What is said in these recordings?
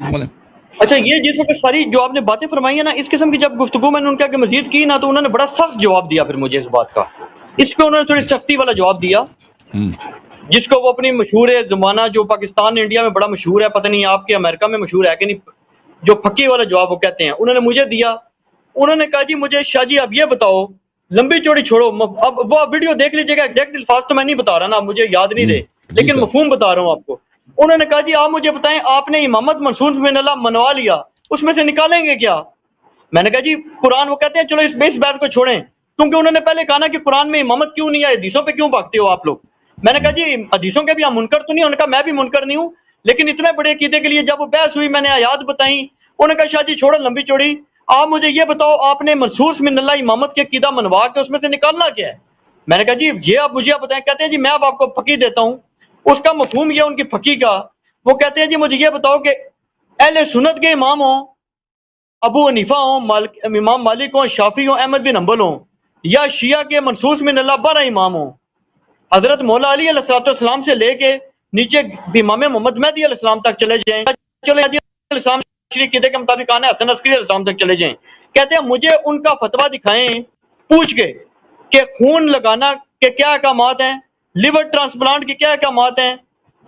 بولیں۔ اچھا یہ جس وقت ساری جو آپ نے باتیں فرمائی ہیں نا، اس قسم کی جب گفتگو میں نے ان کے آگے مزید کی نا، تو انہوں نے بڑا سخت جواب دیا پھر مجھے اس بات کا، اس پہ انہوں نے تھوڑی سختی والا جواب دیا، جس کو وہ اپنی مشہور ہے زمانہ جو پاکستان انڈیا میں بڑا مشہور ہے، پتہ نہیں آپ کے امریکہ میں مشہور ہے کہ نہیں، جو پھکی والا جواب وہ کہتے ہیں، انہوں نے مجھے دیا۔ انہوں نے کہا جی مجھے شاہ جی اب یہ بتاؤ، لمبی چوڑی چھوڑو، اب وہ ویڈیو دیکھ لیجیے گا، ایگزیکٹ الفاظ تو میں نہیں بتا رہا نا، مجھے یاد نہیں رہے، جی لیکن سر۔ مفہوم بتا رہا ہوں آپ کو۔ انہوں نے کہا جی آپ مجھے بتائیں، آپ نے امامت منصور من اللہ منوا لیا، اس میں سے نکالیں گے کیا؟ میں نے کہا جی قرآن، وہ کہتے ہیں چلو اس بات کو چھوڑیں، کیونکہ انہوں نے پہلے کہا نا کہ قرآن میں امامت کیوں نہیں ہے، حدیثوں پہ کیوں بھاگتے ہو آپ لوگ؟ میں نے کہا جی حدیثوں کے بھی ہم منکر تو نہیں، انہوں نے کہا میں بھی منکر نہیں ہوں، لیکن اتنے بڑے عقیدے کے لیے جب وہ بحث ہوئی، میں نے آیات بتائیں، انہوں نے کہا شاہ جی چھوڑو لمبی چوڑی، آپ مجھے یہ بتاؤ آپ نے منصوص من اللہ امامت کے عقیدہ منوا کے اس میں سے نکالنا کیا ہے؟ میں نے کہا جی یہ آپ مجھے بتائیں۔ کہتے ہیں جی میں اب آپ کو پھکی دیتا ہوں، اس کا مفہوم یہ ان کی پھکی کا، وہ کہتے ہیں جی مجھے یہ بتاؤ کہ اہل سنت کے امام ہوں، ابو حنیفہ ہوں، امام مالک ہوں، شافعی ہوں، احمد بن حنبل ہوں، یا شیعہ کے منصوص من اللہ 12 امام ہوں، حضرت مولا علی علیہ السلام سے لے کے نیچے امام محمد مہدی علیہ السلام تک چلے جائیں، چلے علیہ السلام شریف قیدے کے مطابق آنا حسن عسکری علیہ السلام تک چلے جائیں، کہتے ہیں مجھے ان کا فتویٰ دکھائیں پوچھ کے کہ خون لگانا کے کیا احکامات ہیں، لیور ٹرانسپلانٹ کے کیا احکامات ہیں،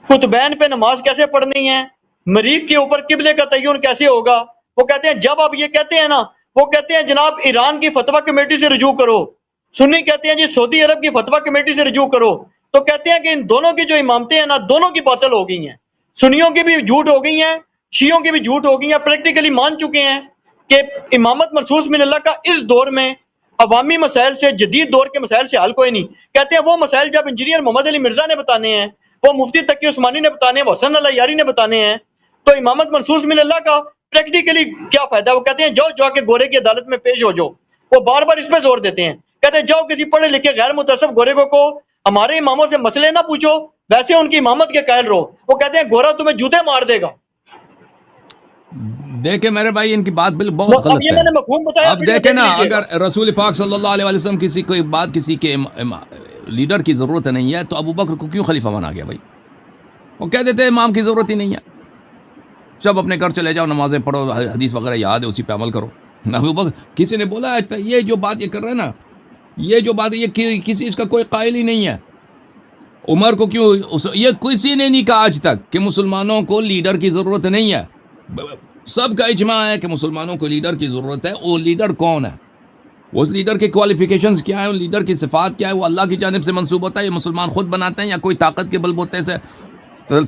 خطبین پہ نماز کیسے پڑھنی ہے، مریض کے اوپر قبلے کا تعین کیسے ہوگا۔ وہ کہتے ہیں جب آپ یہ کہتے ہیں نا، وہ کہتے ہیں جناب ایران کی فتویٰ کمیٹی سے رجوع کرو، سنی کہتے ہیں جی سعودی عرب کی فتویٰ کمیٹی سے رجوع کرو، تو کہتے ہیں کہ ان دونوں کی جو امامتیں ہیں نا، دونوں کی باطل ہو گئی ہیں، سنیوں کی بھی جھوٹ ہو گئی ہیں، شیعوں کی بھی جھوٹ ہو گئی ہیں، پریکٹیکلی مان چکے ہیں کہ امامت منصوص من اللہ کا اس دور میں عوامی مسائل سے، جدید دور کے مسائل سے حل کوئی نہیں۔ کہتے ہیں وہ مسائل جب انجینئر محمد علی مرزا نے بتانے ہیں، وہ مفتی تقی عثمانی نے بتانے ہیں، وہ حسن اللہ یاری نے بتانے ہیں، تو امامت منصوص من اللہ کا پریکٹیکلی کیا فائدہ؟ وہ کہتے ہیں جاؤ جا کے گورے کی عدالت میں پیش ہو جاؤ، وہ بار بار اس پہ زور دیتے ہیں، کہتے ہیں جاؤ کسی پڑھے لکھے غیر متعصب گورے کو ہمارے اماموں سے مسئلے نہ پوچھو، ویسے ان کی امامت کے قائل رہو۔ وہ کہتے ہیں گورا تمہیں جوتے مار دے گا۔ دیکھیں میرے بھائی ان کی بات بہت اب غلط یہ ہے۔ میں نے مفہوم بتایا، اب دیکھیں نا، اگر رسول پاک صلی اللہ علیہ وسلم کسی کے لیڈر کی ضرورت نہیں ہے تو ابو بکر کو کیوں خلیفہ بنا گیا بھائی؟ وہ کہہ دیتے امام کی ضرورت ہی نہیں ہے، سب اپنے گھر چلے جاؤ، نمازیں پڑھو، حدیث وغیرہ یاد ہے اسی پہ عمل کرو۔ ابو بکر کسی نے بولا آج تک یہ جو بات یہ کر رہے ہیں نا، یہ جو بات یہ کسی اس کا کوئی قائل ہی نہیں ہے۔ عمر کو کیوں یہ کسی نے نہیں کہا آج تک کہ مسلمانوں کو لیڈر کی ضرورت نہیں ہے، سب کا اجماع ہے کہ مسلمانوں کو لیڈر کی ضرورت ہے۔ وہ لیڈر کون ہے، اس لیڈر کے کوالیفیکیشنز کیا ہیں، لیڈر کی صفات کیا ہے، وہ اللہ کی جانب سے منسوب ہوتا ہے یا مسلمان خود بناتے ہیں یا کوئی طاقت کے بل بوتے سے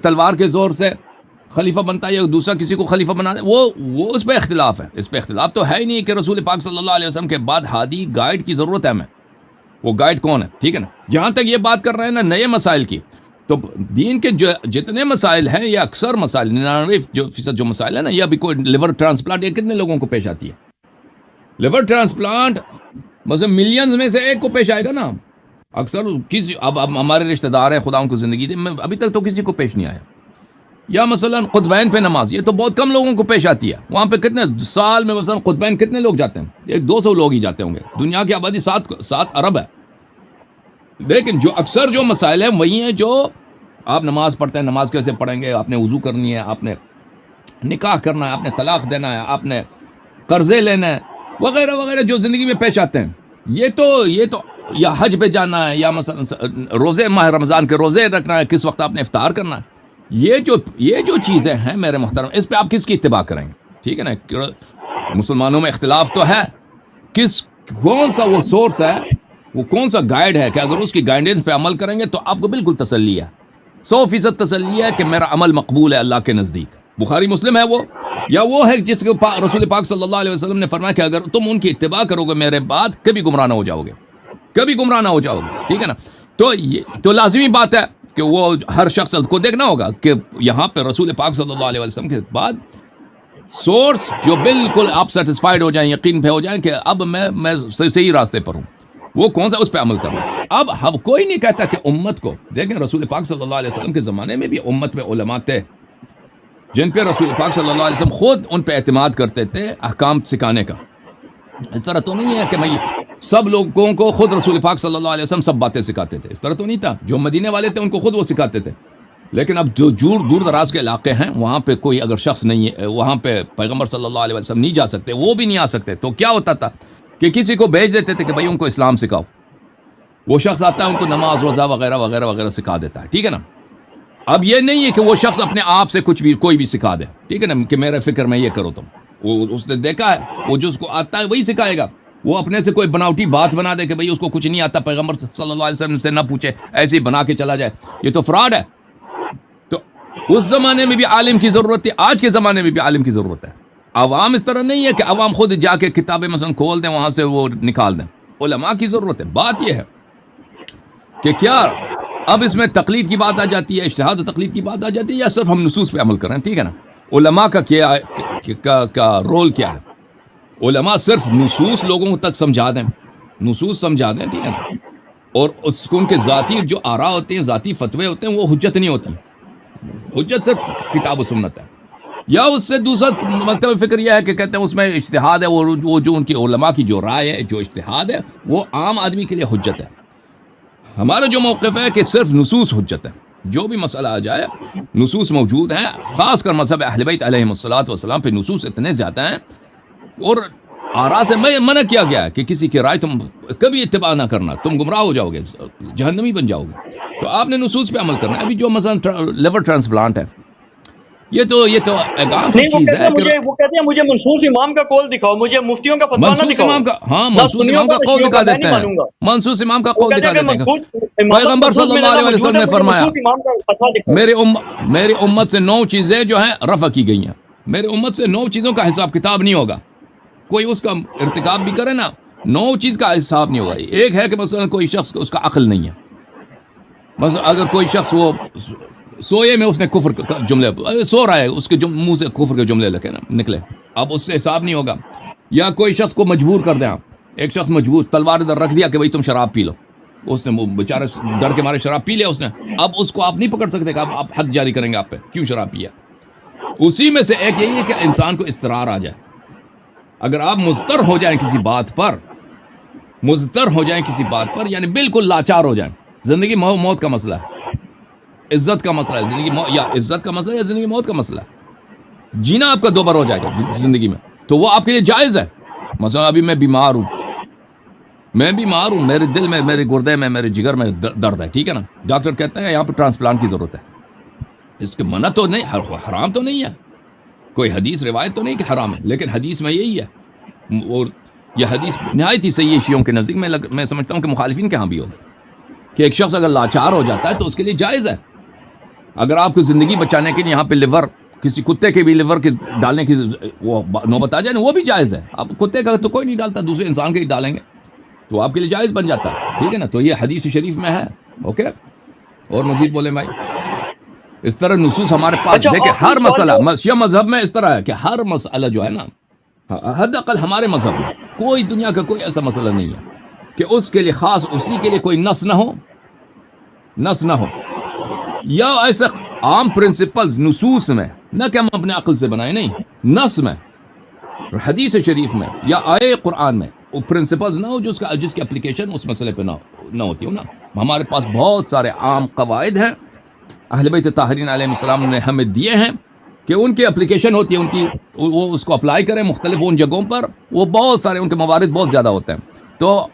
تلوار کے زور سے خلیفہ بنتا ہے یا دوسرا کسی کو خلیفہ بناتا ہے، وہ اس پہ اختلاف ہے۔ اس پہ اختلاف تو ہے ہی نہیں کہ رسول پاک صلی اللہ علیہ وسلم کے بعد ہادی گائیڈ کی ضرورت ہے ہمیں، وہ گائیڈ کون ہے؟ ٹھیک ہے نا۔ جہاں تک یہ بات کر رہے ہیں نا نئے مسائل کی، تو دین کے جتنے مسائل ہیں، یہ اکثر مسائل 99% جو مسائل ہیں نا، یہ ابھی کوئی لیور ٹرانسپلانٹ یہ کتنے لوگوں کو پیش آتی ہے؟ لیور ٹرانسپلانٹ مثلا ملینز میں سے ایک کو پیش آئے گا نا، اکثر کسی اب ہمارے رشتہ دار ہیں، خدا ان کو زندگی دے، ابھی تک تو کسی کو پیش نہیں آیا۔ یا مثلا قطبین پہ نماز، یہ تو بہت کم لوگوں کو پیش آتی ہے۔ وہاں پہ کتنے سال میں مثلا قطبین کتنے لوگ جاتے ہیں؟ 100-200 لوگ ہی جاتے ہوں گے، دنیا کی آبادی 7 ارب ہے۔ لیکن جو اکثر جو مسائل ہیں وہی ہیں جو آپ نماز پڑھتے ہیں، نماز کیسے پڑھیں گے، آپ نے وضو کرنی ہے، آپ نے نکاح کرنا ہے، آپ نے طلاق دینا ہے، آپ نے قرضے لینا ہے، وغیرہ وغیرہ جو زندگی میں پیش آتے ہیں۔ یہ تو یا حج پہ جانا ہے، یا مثلا روزے ماہ رمضان کے روزے رکھنا ہے، کس وقت آپ نے افطار کرنا ہے، یہ جو چیزیں ہیں میرے محترم، اس پہ آپ کس کی اتباع کریں گے؟ ٹھیک ہے نا۔ مسلمانوں میں اختلاف تو ہے، کون سا وہ سورس ہے، وہ کون سا گائیڈ ہے کہ اگر اس کی گائیڈنس پہ عمل کریں گے تو آپ کو بالکل تسلی ہے، 100% تسلی ہے کہ میرا عمل مقبول ہے اللہ کے نزدیک۔ بخاری مسلم ہے وہ، یا وہ ہے جس کو رسول پاک صلی اللہ علیہ وسلم نے فرمایا کہ اگر تم ان کی اتباع کرو گے میرے بعد، کبھی گمراہ نہ ہو جاؤ گے، کبھی گمراہ نہ ہو جاؤ گے۔ ٹھیک ہے نا۔ تو لازمی بات ہے کہ وہ ہر شخص کو دیکھنا ہوگا کہ یہاں پہ رسول پاک صلی اللہ علیہ وسلم کے بعد سورس جو بالکل آپ سیٹسفائیڈ ہو جائیں، یقین پہ ہو جائیں کہ اب میں صحیح راستے پر ہوں، وہ کون سا، اس پہ عمل کرنا۔ اب ہم کوئی نہیں کہتا کہ امت کو، دیکھیں رسول پاک صلی اللہ علیہ وسلم کے زمانے میں بھی امت میں علماء تھے جن پہ رسول پاک صلی اللہ علیہ وسلم خود ان پہ اعتماد کرتے تھے احکام سکھانے کا۔ اس طرح تو نہیں ہے کہ میں سب لوگوں کو خود رسول پاک صلی اللہ علیہ وسلم سب باتیں سکھاتے تھے، اس طرح تو نہیں تھا۔ جو مدینے والے تھے ان کو خود وہ سکھاتے تھے، لیکن اب جو دور دراز کے علاقے ہیں وہاں پہ کوئی اگر شخص نہیں ہے، وہاں پہ پیغمبر صلی اللہ علیہ وسلم نہیں جا سکتے، وہ بھی نہیں آ سکتے، تو کیا ہوتا تھا کہ کسی کو بھیج دیتے تھے کہ بھائی ان کو اسلام سکھاؤ، وہ شخص آتا ہے ان کو نماز روزہ وغیرہ وغیرہ وغیرہ سکھا دیتا ہے، ٹھیک ہے نا. اب یہ نہیں ہے کہ وہ شخص اپنے آپ سے کچھ بھی کوئی بھی سکھا دے، ٹھیک ہے نا، کہ میرے فکر میں یہ کرو تم، وہ اس نے دیکھا ہے، وہ جو اس کو آتا ہے وہی سکھائے گا. وہ اپنے سے کوئی بناوٹی بات بنا دے کہ بھئی اس کو کچھ نہیں آتا، پیغمبر صلی اللہ علیہ وسلم سے نہ پوچھے، ایسے ہی بنا کے چلا جائے، یہ تو فراڈ ہے. تو اس زمانے میں بھی عالم کی ضرورت تھی، آج کے زمانے میں بھی عالم کی ضرورت ہے. عوام اس طرح نہیں ہے کہ عوام خود جا کے کتابیں مثلا کھول دیں، وہاں سے وہ نکال دیں. علماء کی ضرورت ہے. بات یہ ہے کہ کیا اب اس میں تقلید کی بات آ جاتی ہے، اجتہاد و تقلید کی بات آ جاتی ہے، یا صرف ہم نصوص پہ عمل کر رہے ہیں، ٹھیک ہے نا. علماء کا کیا کا رول کیا ہے؟ علماء صرف نصوص لوگوں تک سمجھا دیں، نصوص سمجھا دیں، ٹھیک ہے نا، اور اس کو ان کے ذاتی جو آراء ہوتے ہیں، ذاتی فتوے ہوتے ہیں، وہ حجت نہیں ہوتی. حجت صرف کتاب و سنت ہے. یا اس سے دوسرا مکتب فکر یہ ہے کہ کہتے ہیں اس میں اجتہاد ہے، وہ جو ان کی علماء کی جو رائے ہے، جو اجتہاد ہے، وہ عام آدمی کے لیے حجت ہے. ہمارا جو موقف ہے کہ صرف نصوص حجت ہے، جو بھی مسئلہ آ جائے نصوص موجود ہیں. خاص کر مذہب اہل بیت علیہم الصلوۃ والسلام پہ نصوص اتنے زیادہ ہیں، اور آراء سے منع کیا گیا ہے کہ کسی کی رائے تم کبھی اتباع نہ کرنا، تم گمراہ ہو جاؤ گے، جہنمی بن جاؤ گے. تو آپ نے نصوص پہ عمل کرنا ہے. ابھی جو مثلا لیور ٹرانسپلانٹ ہے، یہ تو ایک عام سی چیز ہے. وہ کہتے ہیں مجھے منصوص امام کا قول دکھاؤ، مجھے مفتیوں کا فتویٰ نہ دکھاؤ. ہاں، منصوص امام کا قول دکھا دیتے ہیں، منصوص امام کا قول دکھا دیتے ہیں. پیغمبر صلی اللہ علیہ وسلم نے فرمایا میری امت سے 9 چیزیں جو ہیں رفع کی گئی ہیں. میری امت سے 9 چیزوں کا حساب کتاب نہیں ہوگا. کوئی اس کا ارتکاب بھی کرے نا، 9 چیز کا حساب نہیں ہوگا. ایک ہے کہ مثلا کوئی شخص اس کا عقل نہیں ہے. مثلا اگر کوئی شخص وہ سوئے میں اس نے کفر کا جملے، سو رہا ہے، اس کے منہ سے کفر کے جملے نکلے، اب اس سے حساب نہیں ہوگا. یا کوئی شخص کو مجبور کر دیں آپ، ایک شخص مجبور تلوار ادھر رکھ دیا کہ بھائی تم شراب پی لو، اس نے بیچارے ڈر کے مارے شراب پی لیا اس نے. اب اس کو آپ نہیں پکڑ سکتے کہ آپ حد جاری کریں گے آپ پہ، کیوں شراب پیا. اسی میں سے ایک یہی ہے کہ انسان کو اضطرار آ جائے. اگر آپ مضطر ہو جائیں کسی بات پر، یعنی بالکل لاچار ہو جائیں، زندگی موت کا مسئلہ ہے، عزت کا مسئلہ ہے، زندگی یا عزت کا مسئلہ ہے یا زندگی موت کا مسئلہ ہے. جینا آپ کا دوبر ہو جائے گا زندگی میں، تو وہ آپ کے لیے جائز ہے. مثلا ابھی میں بیمار ہوں، میرے دل میں، میرے گردے میں، میرے جگر میں درد ہے، ٹھیک ہے نا. ڈاکٹر کہتے ہیں یہاں پہ ٹرانسپلانٹ کی ضرورت ہے. اس کے منع تو نہیں، حرام تو نہیں ہے، کوئی حدیث روایت تو نہیں کہ حرام ہے، لیکن حدیث میں یہی ہے. اور یہ حدیث نہایت ہی صحیح ہے شیعوں کے نزدیک. میں سمجھتا ہوں کہ مخالفین کے ہاں بھی ہوگا کہ ایک شخص اگر لاچار ہو جاتا ہے تو اس کے لیے جائز ہے. اگر آپ کو زندگی بچانے کے لیے یہاں پہ لیور، کسی کتے کے بھی لیور کے ڈالنے کی وہ نوبت آ جائے نا، وہ بھی جائز ہے. اب کتے کا تو کوئی نہیں ڈالتا، دوسرے انسان کے ہی ڈالیں گے تو آپ کے لیے جائز بن جاتا ہے، ٹھیک ہے نا. تو یہ حدیث شریف میں ہے. اوکے، اور مزید بولیں بھائی. اس طرح نصوص ہمارے پاس دیکھیں، ہر مسئلہ شیعہ مذہب میں اس طرح ہے کہ ہر مسئلہ جو ہے نا، حد اقل ہمارے مذہب میں کوئی دنیا کا کوئی ایسا مسئلہ نہیں ہے کہ اس کے لیے خاص اسی کے لیے کوئی نص نہ ہو یا ایسے عام پرنسپلز نصوص میں، نہ کہ ہم اپنے عقل سے بنائیں، نہیں، نص میں، حدیث شریف میں یا آئے قرآن میں وہ پرنسپلز نہ ہو جس کی اپلیکیشن اس مسئلے پہ نہ ہوتی ہو نا. ہمارے پاس بہت سارے عام قواعد ہیں اہل بیت طاہرین علیہ السلام نے ہمیں دیے ہیں کہ ان کی اپلیکیشن ہوتی ہے، ان کی وہ اس کو اپلائی کریں مختلف ان جگہوں پر. وہ بہت سارے ان کے موارد بہت زیادہ ہوتے ہیں، تو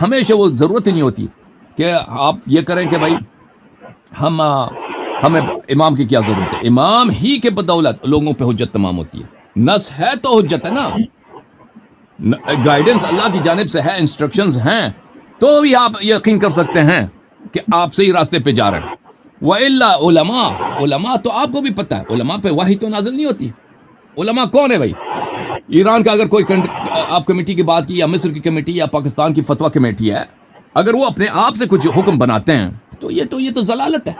ہمیشہ وہ ضرورت ہی نہیں ہوتی کہ آپ یہ کریں کہ بھائی ہمیں امام کی کیا ضرورت ہے. امام ہی کے بدولت لوگوں پہ حجت تمام ہوتی ہے. نص ہے تو حجت ہے نا، گائیڈنس اللہ کی جانب سے ہے، انسٹرکشنز ہیں، تو بھی آپ یقین کر سکتے ہیں کہ آپ صحیح راستے پہ جا رہے ہیں. وَإِلَّا علماء تو آپ کو بھی پتہ ہے، علماء پہ وحی تو نازل نہیں ہوتی. علماء کون ہے بھائی؟ ایران کا اگر کوئی آپ کمیٹی کی بات کی، یا مصر کی کمیٹی، یا پاکستان کی فتویٰ کمیٹی ہے، اگر وہ اپنے آپ سے کچھ حکم بناتے ہیں تو یہ تو ضلالت ہے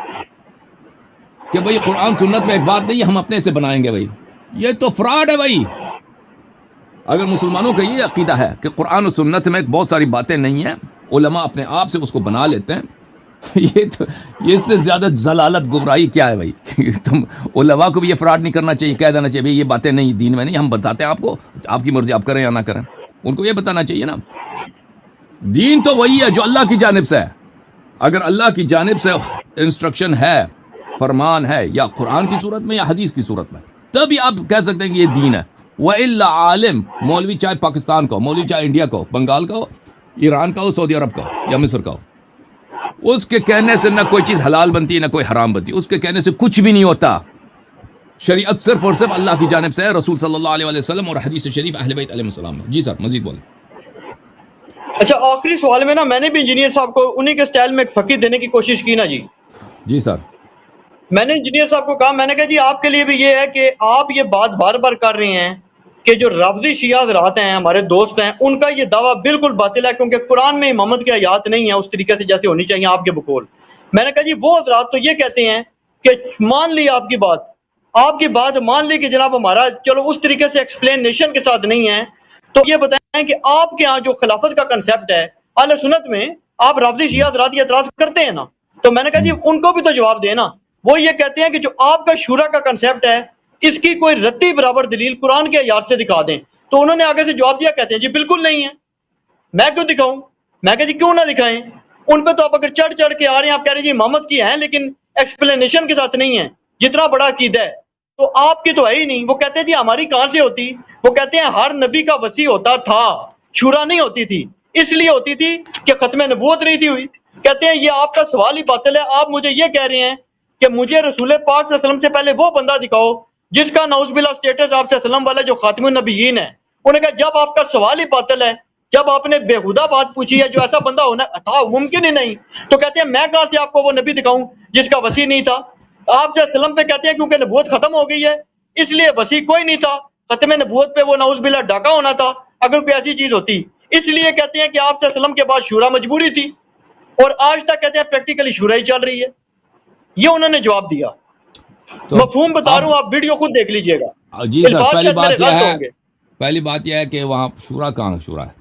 کہ بھئی قرآن سنت میں ایک بات نہیں ہے، ہم اپنے سے بنائیں گے. بھئی یہ تو فراڈ ہے. بھئی اگر مسلمانوں کا یہ عقیدہ ہے کہ قرآن و سنت میں بہت ساری باتیں نہیں ہیں، علماء اپنے آپ سے اس کو بنا لیتے ہیں، یہ اس سے زیادہ ضلالت گمراہی کیا ہے بھائی؟ تم علماء کو بھی یہ فراڈ نہیں کرنا چاہیے، کہہ دینا چاہیے بھئی یہ باتیں نہیں، دین میں نہیں، ہم بتاتے ہیں آپ کو، آپ کی مرضی، آپ کریں یا نہ کریں. ان کو یہ بتانا چاہیے نا، دین تو وہی ہے جو اللہ کی جانب سے ہے. اگر اللہ کی جانب سے انسٹرکشن ہے فرمان ہے یا قرآن کی صورت میں یا حدیث کی صورت میں، تبھی آپ کہہ سکتے ہیں کہ یہ دین ہے. وَإِلَّا عالم مولوی چاہے پاکستان کا ہو، مولوی چاہے انڈیا کا ہو، بنگال کا ہو، ایران کا ہو، سعودی عرب کا ہو یا مصر کا ہو، اس کے کہنے سے نہ کوئی چیز حلال بنتی ہے نہ کوئی حرام بنتی ہے، اس کے کہنے سے کچھ بھی نہیں ہوتا. شریعت صرف اور صرف اللہ کی جانب سے ہے، رسول صلی اللہ علیہ وسلم اور حدیث شریف اہل بیت علیہ السلام میں. جی سر مزید بولیں. اچھا آخری سوال میں نا میں نے بھی انجینئر صاحب کو انہی کے سٹائل میں ایک فقہ دینے کی کوشش کی نا جی. جی سر. میں نے انجینئر صاحب کو کہا، میں نے کہا جی آپ کے لیے بھی یہ ہے کہ آپ یہ بات بار بار کر رہے ہیں کہ جو رافضی شیعہ حضرات ہیں ہمارے دوست ہیں ان کا یہ دعویٰ بالکل باطل ہے، کیونکہ قرآن میں امامت کی آیات نہیں ہے اس طریقے سے جیسے ہونی چاہیے آپ کے بقول. میں نے کہا جی وہ حضرات تو یہ کہتے ہیں کہ مان لی آپ کی بات مان لی کہ جناب ہمارا چلو اس طریقے سے ایکسپلینیشن کے ساتھ نہیں ہے، تو یہ بتائیں کہ آپ کے ہاں جو خلافت کا کنسیپٹ ہے اہل سنت میں، آپ رافضی شیعہ حضرات یہ اعتراض کرتے ہیں نا، تو میں نے کہا جی ان کو بھی تو جواب دیں نا. وہ یہ کہتے ہیں کہ جو آپ کا شورا کا کنسیپٹ ہے اس کی کوئی رتی برابر دلیل قرآن کے آیات سے دکھا دیں. تو انہوں نے آگے سے جواب دیا، کہتے ہیں جی بالکل نہیں ہے. میں کیوں دکھاؤں؟ میں کہا جی کیوں نہ دکھائیں، ان پہ تو آپ اگر چڑھ چڑھ کے آ رہے ہیں، آپ کہہ رہے ہیں جی امامت کی ہیں لیکن ایکسپلینیشن کے ساتھ نہیں ہے، جتنا بڑا عقیدہ ہے تو آپ کی تو ہے ہی نہیں. وہ کہتے ہیں جی ہماری کہاں سے ہوتی؟ وہ کہتے ہیں ہر نبی کا وصی ہوتا تھا، شورا نہیں ہوتی تھی، اس لیے ہوتی تھی کہ ختم نبوت نہیں تھی ہوئی. کہتے ہیں یہ آپ کا سوال ہی باطل ہے. آپ مجھے یہ کہہ رہے ہیں کہ مجھے رسول پاک صلی اللہ علیہ وسلم سے پہلے وہ بندہ دکھاؤ جس کا نعوذ باللہ سٹیٹس آپ صلی اللہ علیہ وسلم والا جو خاتم النبیین ہے. انہوں نے کہا جب آپ کا سوال ہی باطل ہے، جب آپ نے بےہودہ بات پوچھی ہے، جو ایسا بندہ ہونا تھا ممکن ہی نہیں، تو کہتے ہیں میں کہاں سے آپ کو وہ نبی دکھاؤں جس کا وصی نہیں تھا. آپ صلی اللہ علیہ وسلم پہ کہتے ہیں کیونکہ نبوت ختم ہو گئی ہے اس لیے وصی کوئی نہیں تھا، ختم نبوت پہ وہ نعوذ باللہ ڈاکہ ہونا تھا اگر کوئی ایسی چیز ہوتی. اس لیے کہتے ہیں کہ آپ صلی اللہ علیہ وسلم کے بعد شورا مجبوری تھی، اور آج تک کہتے ہیں پریکٹیکلی شورا ہی چل رہی ہے. یہ انہوں نے جواب دیا. مفہوم بتا رہا ہوں، آپ ویڈیو خود دیکھ لیجئے گا. جی سر. پہلی بات یہ ہے کہ وہاں شورا کہاں شورا ہے؟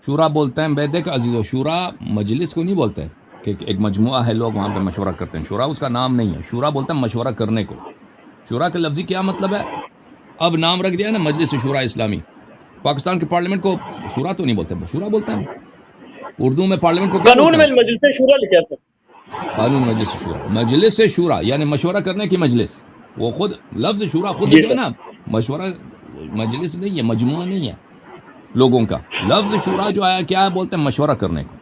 شورا بولتے ہیں بیدے کا عزیز و شورا مجلس کو نہیں بولتے ہیں کہ ایک مجموعہ ہے لوگ وہاں پہ مشورہ کرتے ہیں. شورا اس کا نام نہیں ہے. شورا بولتے ہیں مشورہ کرنے کو. شورا کا لفظی کیا مطلب ہے؟ اب نام رکھ دیا نا مجلس شورا اسلامی. پاکستان کے پارلیمنٹ کو شورا تو نہیں بولتے، شورا بولتے ہیں. اردو میں پارلیمنٹ کو قانون میں مجلس شورا لکھا ہے. قانون مجلس شورا، مجلس شورا یعنی مشورہ کرنے کی مجلس. وہ خود لفظ شورا خود جو ہے نا مشورہ مجلس نہیں ہے، مجموعہ نہیں ہے لوگوں کا. لفظ شورا جو ہے کیا ہے؟ بولتے ہیں مشورہ کرنے کو.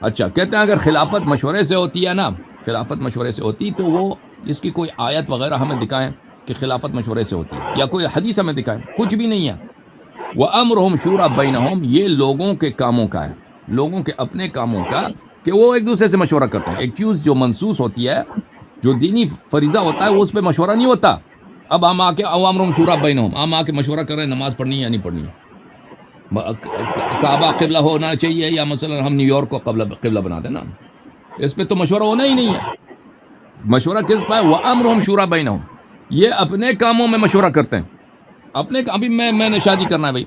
اچھا کہتے ہیں اگر خلافت مشورے سے ہوتی ہے نا، خلافت مشورے سے ہوتی تو وہ اس کی کوئی آیت وغیرہ ہمیں دکھائیں کہ خلافت مشورے سے ہوتی ہے، یا کوئی حدیث ہمیں دکھائیں. کچھ بھی نہیں ہے. وَأَمْرُهُمْ شُورَى بَيْنَهُمْ، یہ لوگوں کے کاموں کا ہے، لوگوں کے اپنے کاموں کا کہ وہ ایک دوسرے سے مشورہ کرتے ہیں. ایک چیز جو منسوس ہوتی ہے، جو دینی فریضہ ہوتا ہے، وہ اس پہ مشورہ نہیں ہوتا. اب ہم آ کے وَأَمْرُهُمْ شُورَى بَيْنَهُمْ ہم آ کے مشورہ کر رہے ہیں نماز پڑھنی ہے یا نہیں پڑھنی ہے، کعبہ قبلہ ہونا چاہیے یا مثلا ہم نیو یارک کو قبلہ بنا دیں نا، اس پہ تو مشورہ ہونا ہی نہیں ہے. مشورہ کس پہ ہے؟ وَأَمْرُهُمْ شُورَى بَيْنَهُمْ، یہ اپنے کاموں میں مشورہ کرتے ہیں. اپنے ابھی میں نے شادی کرنا ہے بھائی،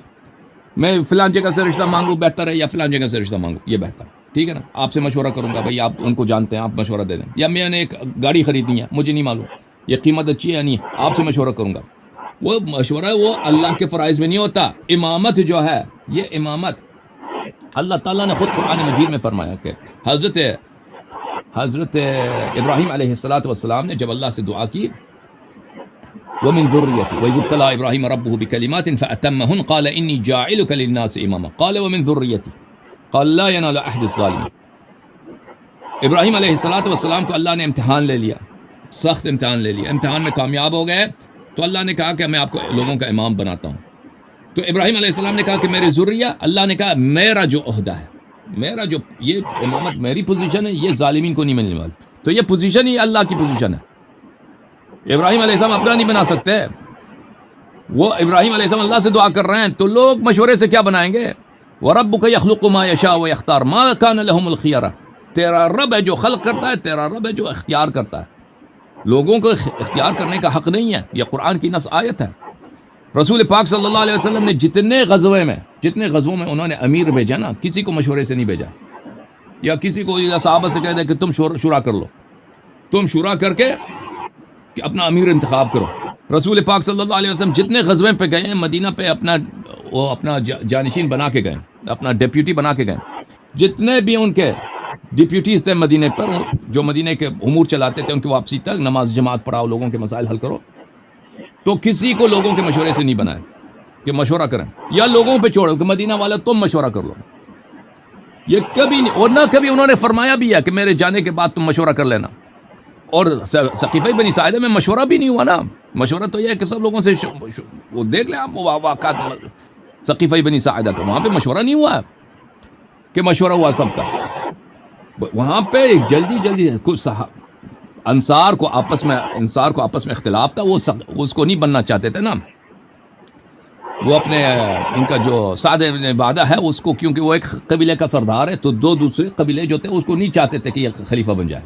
میں فلاں جگہ سے رشتہ مانگوں بہتر ہے یا فلاں جگہ سے رشتہ مانگوں یہ بہتر ہے، ٹھیک ہے نا. آپ سے مشورہ کروں گا بھائی، آپ ان کو جانتے ہیں، آپ مشورہ دے دیں. یا میں نے ایک گاڑی خریدنی ہے، مجھے نہیں معلوم یہ قیمت اچھی ہے یا نہیں، آپ سے مشورہ کروں گا. وہ مشورہ وہ اللہ کے فرائض میں نہیں ہوتا. امامت جو ہے، یہ امامت اللہ تعالیٰ نے خود قرآن مجید میں فرمایا کہ حضرت ابراہیم علیہ السلام نے جب اللہ سے دعا کی وَمِن ذُرِّيَّتِي وَإِذِ ابْتَلَىٰ إِبْرَاهِيمَ رَبُّهُ بِكَلِمَاتٍ فَأَتَمَّهُنَّ قَالَ إِنِّي جَاعِلُكَ لِلنَّاسِ إِمَامًا قَالَ وَمِن ذُرِّيَّتِي قَالَ لَا يَنَالُ عَهْدِ الظَّالِمِينَ. ابراہیم علیہ السلام کو اللہ نے امتحان لے لیا، سخت امتحان لے لیا. امتحان میں کامیاب ہو گئے تو اللہ نے کہا کہ میں آپ کو لوگوں کا امام بناتا ہوں. تو ابراہیم علیہ السلام نے کہا کہ میری ذریہ، اللہ نے کہا میرا جو عہدہ ہے، میرا جو یہ امامت میری پوزیشن ہے، یہ ظالمین کو نہیں ملنے والی. تو یہ پوزیشن ہی اللہ کی پوزیشن ہے. ابراہیم علیہ السلام اپنا نہیں بنا سکتے. وہ ابراہیم علیہ السلام اللہ سے دعا کر رہے ہیں تو لوگ مشورے سے کیا بنائیں گے؟ وَرَبُّكَ يَخْلُقُ مَا يَشَاءُ وَيَخْتَارُ مَا كَانَ لَهُمُ الْخِيَرَةُ. تیرا رب ہے جو خلق کرتا ہے، تیرا رب ہے جو اختیار کرتا ہے. لوگوں کو اختیار کرنے کا حق نہیں ہے. یہ قرآن کی نص آیت ہے. رسول پاک صلی اللہ علیہ وسلم نے جتنے غزووں میں انہوں نے امیر بھیجا نا، کسی کو مشورے سے نہیں بھیجا، یا کسی کو صحابہ سے کہہ دے کہ تم شورا کر لو، تم شورا کر کے کہ اپنا امیر انتخاب کرو. رسول پاک صلی اللہ علیہ وسلم جتنے غزوے پہ گئے ہیں، مدینہ پہ اپنا جانشین بنا کے گئے، اپنا ڈیپیوٹی بنا کے گئے. جتنے بھی ان کے ڈپیوٹیز تھے مدینے پر جو مدینے کے امور چلاتے تھے، ان کی واپسی تک نماز جماعت پڑھاؤ، لوگوں کے مسائل حل کرو، تو کسی کو لوگوں کے مشورے سے نہیں بنایا کہ مشورہ کریں یا لوگوں پہ چھوڑو کہ مدینہ والا تم مشورہ کر لو، یہ کبھی نہیں، اور نہ کبھی انہوں نے فرمایا بھی ہے کہ میرے جانے کے بعد تم مشورہ کر لینا. اور ثقیفہ بنی ساعدہ میں مشورہ بھی نہیں ہوا نا. مشورہ تو یہ ہے کہ سب لوگوں سے وہ دیکھ لیں آپ واقعات ثقیفہ بنی ساعدہ کا، وہاں پہ مشورہ نہیں ہوا کہ مشورہ ہوا سب کا. وہاں پہ جلدی کچھ انصار کو آپس میں اختلاف تھا، وہ اس کو نہیں بننا چاہتے تھے نا. وہ اپنے ان کا جو سعد بن عبادہ ہے اس کو، کیونکہ وہ ایک قبیلے کا سردار ہے، تو دو دوسرے قبیلے جو تھے اس کو نہیں چاہتے تھے کہ یہ خلیفہ بن جائے.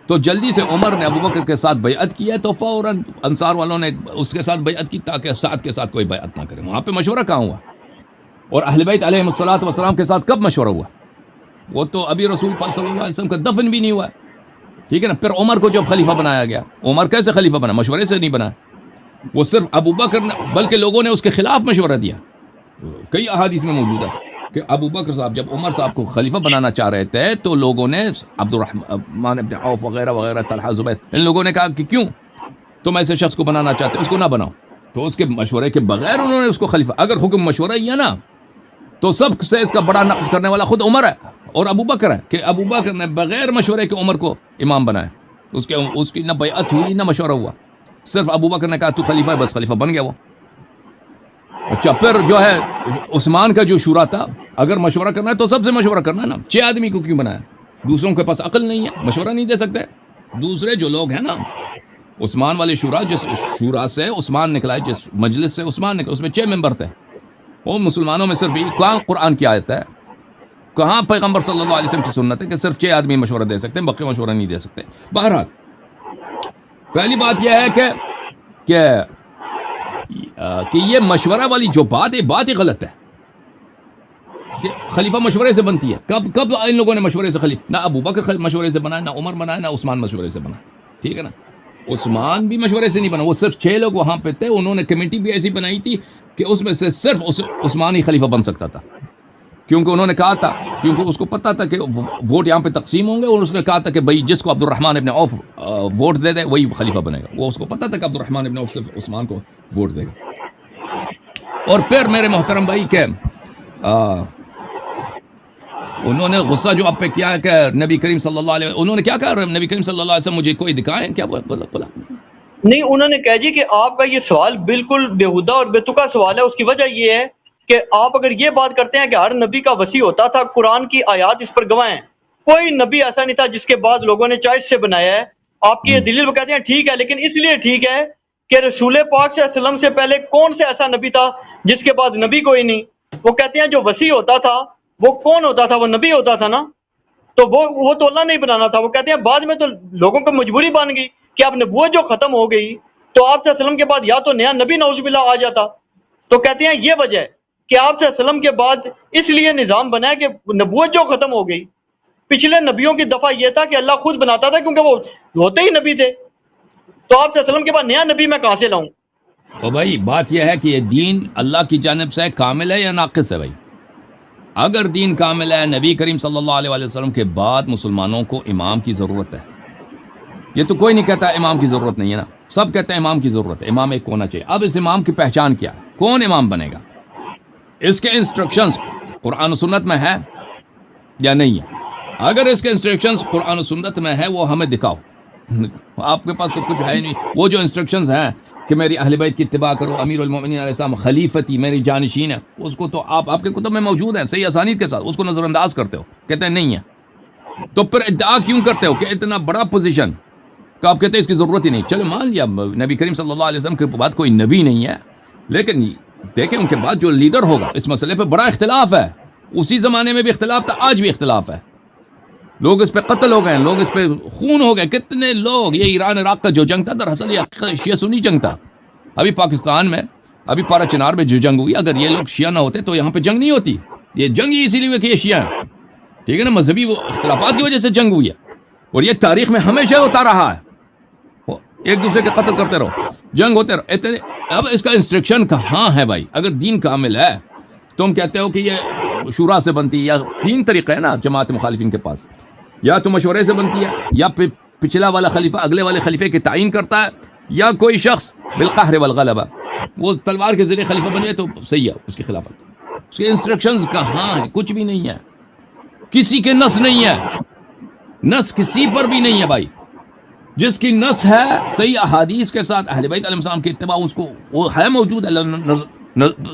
تو جلدی سے عمر نے ابو بکر کے ساتھ بیعت کی ہے، تو فوراً انصار والوں نے اس کے ساتھ بیعت کی تاکہ سعد کے ساتھ کوئی بیعت نہ کرے. وہاں پہ مشورہ کہاں ہوا؟ اور اہل بیت علیہ الصلوۃ والسلام کے ساتھ کب مشورہ ہوا؟ وہ تو ابھی رسول پاک صلی اللہ علیہ وسلم کا دفن بھی نہیں ہوا. ٹھیک ہے نا. پھر عمر کو جب خلیفہ بنایا گیا، عمر کیسے خلیفہ بنا؟ مشورے سے نہیں بنا. وہ صرف ابو بکر نے، بلکہ لوگوں نے اس کے خلاف مشورہ دیا. کئی احادیث میں موجود ہے کہ ابو بکر صاحب جب عمر صاحب کو خلیفہ بنانا چاہ رہے تھے تو لوگوں نے عبد الرحمن ابن عوف وغیرہ وغیرہ، طلحہ زبیر، ان لوگوں نے کہا کہ کیوں تم ایسے شخص کو بنانا چاہتے ہو، اس کو نہ بناؤ. تو اس کے مشورے کے بغیر انہوں نے اس کو خلیفہ، اگر حکم مشورہ ہی ہے نا تو سب سے اس کا بڑا نقص کرنے والا خود عمر ہے اور ابو بکر ہے کہ ابو بکر نے بغیر مشورے کے عمر کو امام بنایا. اس کی نہ بیعت ہوئی نہ مشورہ ہوا، صرف ابو بکر نے کہا تو خلیفہ ہے، بس خلیفہ بن گیا وہ. اچھا پھر جو ہے عثمان کا جو شورا تھا، اگر مشورہ کرنا ہے تو سب سے مشورہ کرنا ہے نا. 6 آدمی کو کیوں بنایا؟ دوسروں کے پاس عقل نہیں ہے، مشورہ نہیں دے سکتے. دوسرے جو لوگ ہیں نا عثمان والے شورا، جس شورا سے عثمان نکلا ہے، جس مجلس سے عثمان نکلا، اس میں 6 ممبر تھے. وہ مسلمانوں میں صرف کہاں قرآن کی آیت ہے، کہاں پیغمبر صلی اللہ علیہ وسلم کی سنت ہے کہ صرف 6 آدمی مشورہ دے سکتے ہیں، باقی مشورہ نہیں دے سکتے. بہرحال پہلی بات یہ ہے کہ یہ مشورہ والی جو بات ہی غلط ہے کہ خلیفہ مشورے سے بنتی ہے. کب ان لوگوں نے مشورے سے خلیفہ؟ نہ ابو بکر مشورے سے بنا، نہ عمر بنا، نہ عثمان مشورے سے بنا. ٹھیک ہے نا. عثمان بھی مشورے سے نہیں بنا، وہ صرف 6 لوگ وہاں پہ تھے. انہوں نے کمیٹی بھی ایسی بنائی تھی کہ اس میں سے صرف عثمان ہی خلیفہ بن سکتا تھا، کیونکہ انہوں نے کہا تھا، کیونکہ اس کو پتا تھا کہ ووٹ یہاں پہ تقسیم ہوں گے، اور اس نے کہا تھا کہ بھائی جس کو عبد الرحمن ابن عوف ووٹ دے دے وہی خلیفہ بنے گا. وہ اس کو پتا تھا کہ عبد الرحمن ابن عوف صرف عثمان کو ووٹ دے گا. اور پھر میرے محترم بھائی کہ انہوں نے غصہ جو آپ پہ کیا ہے کہ نبی کریم صلی اللہ علیہ وسلم، انہوں نے کیا کہا؟ نبی کریم صلی اللہ علیہ وسلم مجھے کوئی دکھائیں کیا بولا؟ نہیں، انہوں نے کہا جی کہ آپ کا یہ سوال بالکل بےہودہ اور بے تکا سوال ہے. اس کی وجہ یہ ہے کہ آپ اگر یہ بات کرتے ہیں کہ ہر نبی کا وصی ہوتا تھا، قرآن کی آیات اس پر گواہ ہیں. کوئی نبی ایسا نہیں تھا جس کے بعد لوگوں نے چوائس سے بنایا ہے. آپ کی یہ دلیل وہ کہتے ہیں ٹھیک ہے، لیکن اس لیے ٹھیک ہے کہ رسول پاک صلی اللہ علیہ وسلم سے پہلے کون سے ایسا نبی تھا جس کے بعد نبی کوئی نہیں. وہ کہتے ہیں جو وصی ہوتا تھا وہ کون ہوتا تھا؟ وہ نبی ہوتا تھا نا. تو وہ تو اللہ نہیں بنانا تھا. وہ کہتے ہیں بعد میں تو لوگوں کو مجبوری بن گئی کہ اب نبوت جو ختم ہو گئی تو آپ صلی اللہ علیہ وسلم کے بعد یا تو نیا نبی نعوذ باللہ آ جاتا. تو کہتے ہیں یہ وجہ ہے کہ آپ صلی اللہ علیہ وسلم کے بعد اس لیے نظام بنا ہے کہ نبوت جو ختم ہو گئی. پچھلے نبیوں کی دفعہ یہ تھا کہ اللہ خود بناتا تھا کیونکہ وہ ہوتے ہی نبی تھے. تو آپ صلی اللہ علیہ وسلم کے بعد نیا نبی میں کہاں سے لاؤں؟ تو بھائی بات یہ ہے کہ یہ دین اللہ کی جانب سے کامل ہے یا ناقص ہے؟ بھائی اگر دین کامل ہے، نبی کریم صلی اللہ علیہ وسلم کے بعد مسلمانوں کو امام کی ضرورت ہے. یہ تو کوئی نہیں کہتا امام کی ضرورت نہیں ہے نا، سب کہتے ہیں امام کی ضرورت ہے، امام ایک ہونا چاہیے. اب اس امام کی پہچان کیا ہے؟ کون امام بنے گا؟ اس کے انسٹرکشنز قرآن و سنت میں ہے یا نہیں ہے؟ اگر اس کے انسٹرکشنز قرآن و سنت میں ہے وہ ہمیں دکھاؤ. آپ کے پاس تو کچھ ہے نہیں. وہ جو انسٹرکشنز ہیں کہ میری اہل بیت کی اتباع کرو، امیر المومنین علیہ السلام خلیفتی میری جانشین ہے، اس کو تو آپ کے کتب میں موجود ہیں صحیح اسانید کے ساتھ، اس کو نظر انداز کرتے ہو، کہتے ہیں نہیں ہے. تو پھر ادعا کیوں کرتے ہو کہ اتنا بڑا پوزیشن کہ آپ کہتے ہیں اس کی ضرورت ہی نہیں؟ چلو مان لیا نبی کریم صلی اللہ علیہ وسلم کے بعد کوئی نبی نہیں ہے، لیکن دیکھیں ان کے بعد جو لیڈر ہوگا اس مسئلے پہ بڑا اختلاف ہے. اسی زمانے میں بھی اختلاف تھا، آج بھی اختلاف ہے. لوگ اس پہ قتل ہو گئے ہیں، لوگ اس پہ خون ہو گئے. کتنے لوگ، یہ ایران عراق کا جو جنگ تھا دراصل یہ شیعہ سنی جنگ تھا. ابھی پاکستان میں ابھی پارا چنار میں جو جنگ ہوئی، اگر یہ لوگ شیعہ نہ ہوتے تو یہاں پہ جنگ نہیں ہوتی. یہ جنگ ہی اسی لیے کہ یہ شیعہ ہیں. ٹھیک ہے نا. مذہبی وہ اختلافات کی وجہ سے جنگ ہوئی ہے، اور یہ تاریخ میں ہمیشہ ہوتا رہا ہے. ایک دوسرے کے قتل کرتے رہو، جنگ ہوتے رہو. اب اس کا انسٹرکشن کہاں ہے بھائی؟ اگر دین کامل ہے تم کہتے ہو کہ یہ شورا سے بنتی ہے، یا 3 طریقے ہیں نا جماعت مخالفین کے پاس، یا تو مشورے سے بنتی ہے، یا پچھلا والا خلیفہ اگلے والے خلیفے کی تعین کرتا ہے، یا کوئی شخص بالقہر والغلبہ وہ تلوار کے ذریعے خلیفہ بنے تو صحیح ہے اس کی خلافت. اس کے انسٹرکشنز کہاں ہیں؟ کچھ بھی نہیں ہے، کسی کے نص نہیں ہے، نص کسی پر بھی نہیں ہے بھائی. جس کی نص ہے صحیح احادیث کے ساتھ اہل بیت علیہ السلام کی اتباع، اس کو وہ ہے موجود ہے،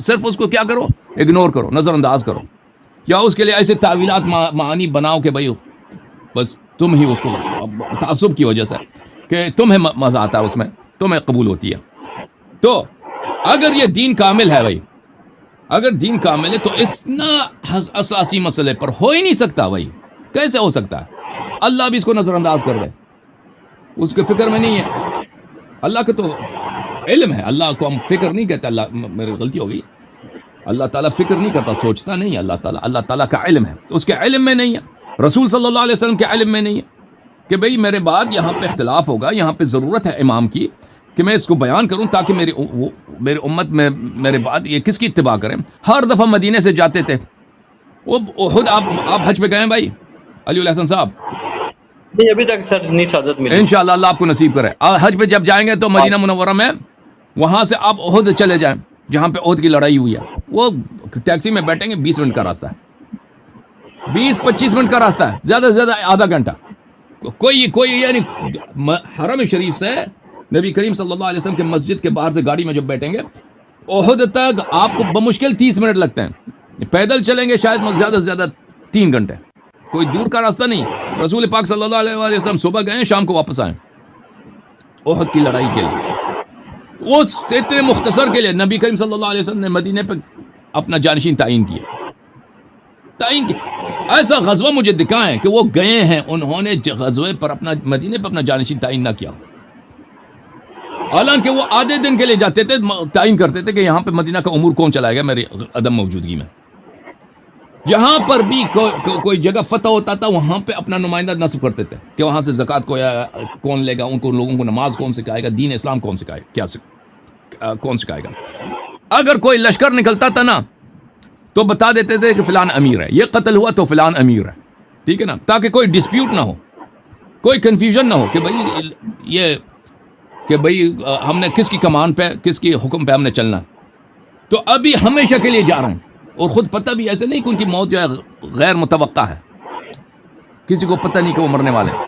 صرف اس کو کیا کرو، اگنور کرو، نظر انداز کرو، یا اس کے لیے ایسے تعویلات معانی بناؤ کہ بھائی بس تم ہی اس کو تعصب کی وجہ سے کہ تمہیں مزہ آتا ہے اس میں، تمہیں قبول ہوتی ہے. تو اگر یہ دین کامل ہے بھائی، اگر دین کامل ہے تو اتنا اساسی مسئلے پر ہو ہی نہیں سکتا بھائی. کیسے ہو سکتا ہے؟ اللہ بھی اس کو نظر انداز کر دے، اس کے فکر میں نہیں ہے. اللہ کا تو علم ہے، اللہ کو ہم فکر نہیں کہتے. اللہ میری غلطی ہو گئی، اللہ تعالیٰ فکر نہیں کرتا، سوچتا نہیں. اللہ تعالیٰ کا علم ہے، اس کے علم میں نہیں ہے، رسول صلی اللہ علیہ وسلم کے علم میں نہیں ہے کہ بھئی میرے بعد یہاں پہ اختلاف ہوگا، یہاں پہ ضرورت ہے امام کی کہ میں اس کو بیان کروں تاکہ میری امت میں میرے بعد یہ کس کی اتباع کریں. ہر دفعہ مدینے سے جاتے تھے وہ خود. آپ حج پہ گئے ہیں بھائی علی الحسن صاحب؟ نہیں ابھی تک سر نہیں سعادت ملی. انشاءاللہ اللہ آپ کو نصیب کرے. حج پہ جب جائیں گے تو مدینہ منورہ میں وہاں سے آپ احد چلے جائیں جہاں پہ احد کی لڑائی ہوئی ہے. وہ ٹیکسی میں بیٹھیں گے 20 منٹ کا راستہ ہے، 20-25 منٹ کا راستہ ہے، زیادہ سے زیادہ آدھا گھنٹہ. کوئی یعنی حرم شریف سے نبی کریم صلی اللہ علیہ وسلم کے مسجد کے باہر سے گاڑی میں جب بیٹھیں گے احد تک آپ کو بمشکل 30 منٹ لگتے ہیں. پیدل چلیں گے شاید زیادہ سے زیادہ 3 گھنٹے. کوئی دور کا راستہ نہیں. رسول پاک صلی اللہ علیہ وسلم صبح گئے، شام کو واپس آئے احد کی لڑائی کے لیے. اس اتنے مختصر کے لیے نبی کریم صلی اللہ علیہ وسلم نے مدینے پہ اپنا جانشین تعین کیا. ایسا غزوہ مجھے دکھائیں کہ وہ گئے ہیں انہوں نے غزوے پر مدینے پہ اپنا جانشین تعین نہ کیا. حالانکہ وہ آدھے دن کے لیے جاتے تھے، تعین کرتے تھے کہ یہاں پہ مدینہ کا امور کون چلائے گا میری عدم موجودگی میں. جہاں پر بھی کوئی جگہ فتح ہوتا تھا وہاں پہ اپنا نمائندہ نصب کرتے تھے کہ وہاں سے زکوٰۃ کو کون لے گا، ان کو لوگوں کو نماز کون سکھائے گا، دین اسلام کون سکھائے گا. اگر کوئی لشکر نکلتا تھا نا تو بتا دیتے تھے کہ فلان امیر ہے، یہ قتل ہوا تو فلان امیر ہے، ٹھیک ہے نا، تاکہ کوئی ڈسپیوٹ نہ ہو، کوئی کنفیوژن نہ ہو کہ بھئی ہم نے کس کی کمان پہ، کس کی حکم پہ ہم نے چلنا. تو ابھی ہمیشہ کے لیے جا رہا ہوں، اور خود پتہ بھی ایسے نہیں کہ ان کی موت جو ہے غیر متوقع ہے، کسی کو پتہ نہیں کہ وہ مرنے والے ہیں.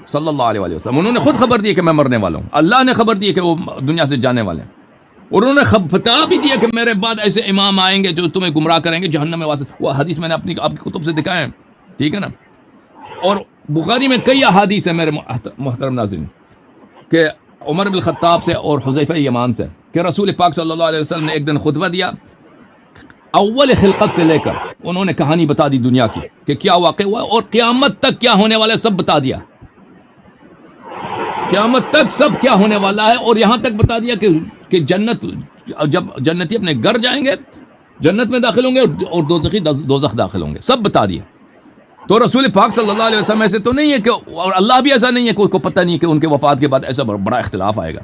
صلی اللہ علیہ وسلم انہوں نے خود خبر دی کہ میں مرنے والا ہوں، اللہ نے خبر دی کہ وہ دنیا سے جانے والے ہیں، اور انہوں نے بتا بھی دیا کہ میرے بعد ایسے امام آئیں گے جو تمہیں گمراہ کریں گے، جہنم میں واسطے. وہ حدیث میں نے آپ کی کتب سے دکھائے ہیں، ٹھیک ہے نا. اور بخاری میں کئی احادیث ہیں میرے محترم ناظرین کہ عمر بن الخطاب سے اور حذیفہ یمان سے کہ رسول پاک صلی اللہ علیہ وسلم نے ایک دن خطبہ دیا، اول خلقت سے لے کر انہوں نے کہانی بتا دی دنیا کی کہ کیا واقع ہوا اور قیامت تک کیا ہونے والا ہے، سب بتا دیا. قیامت تک سب کیا ہونے والا ہے، اور یہاں تک بتا دیا کہ جنت، جب جنتی اپنے گھر جائیں گے جنت میں داخل ہوں گے اور دوزخی دوزخ داخل ہوں گے، سب بتا دیا. تو رسول پاک صلی اللہ علیہ وسلم ایسے تو نہیں ہے کہ، اور اللہ بھی ایسا نہیں ہے کہ اس کو پتہ نہیں کہ ان کے وفات کے بعد ایسا بڑا اختلاف آئے گا.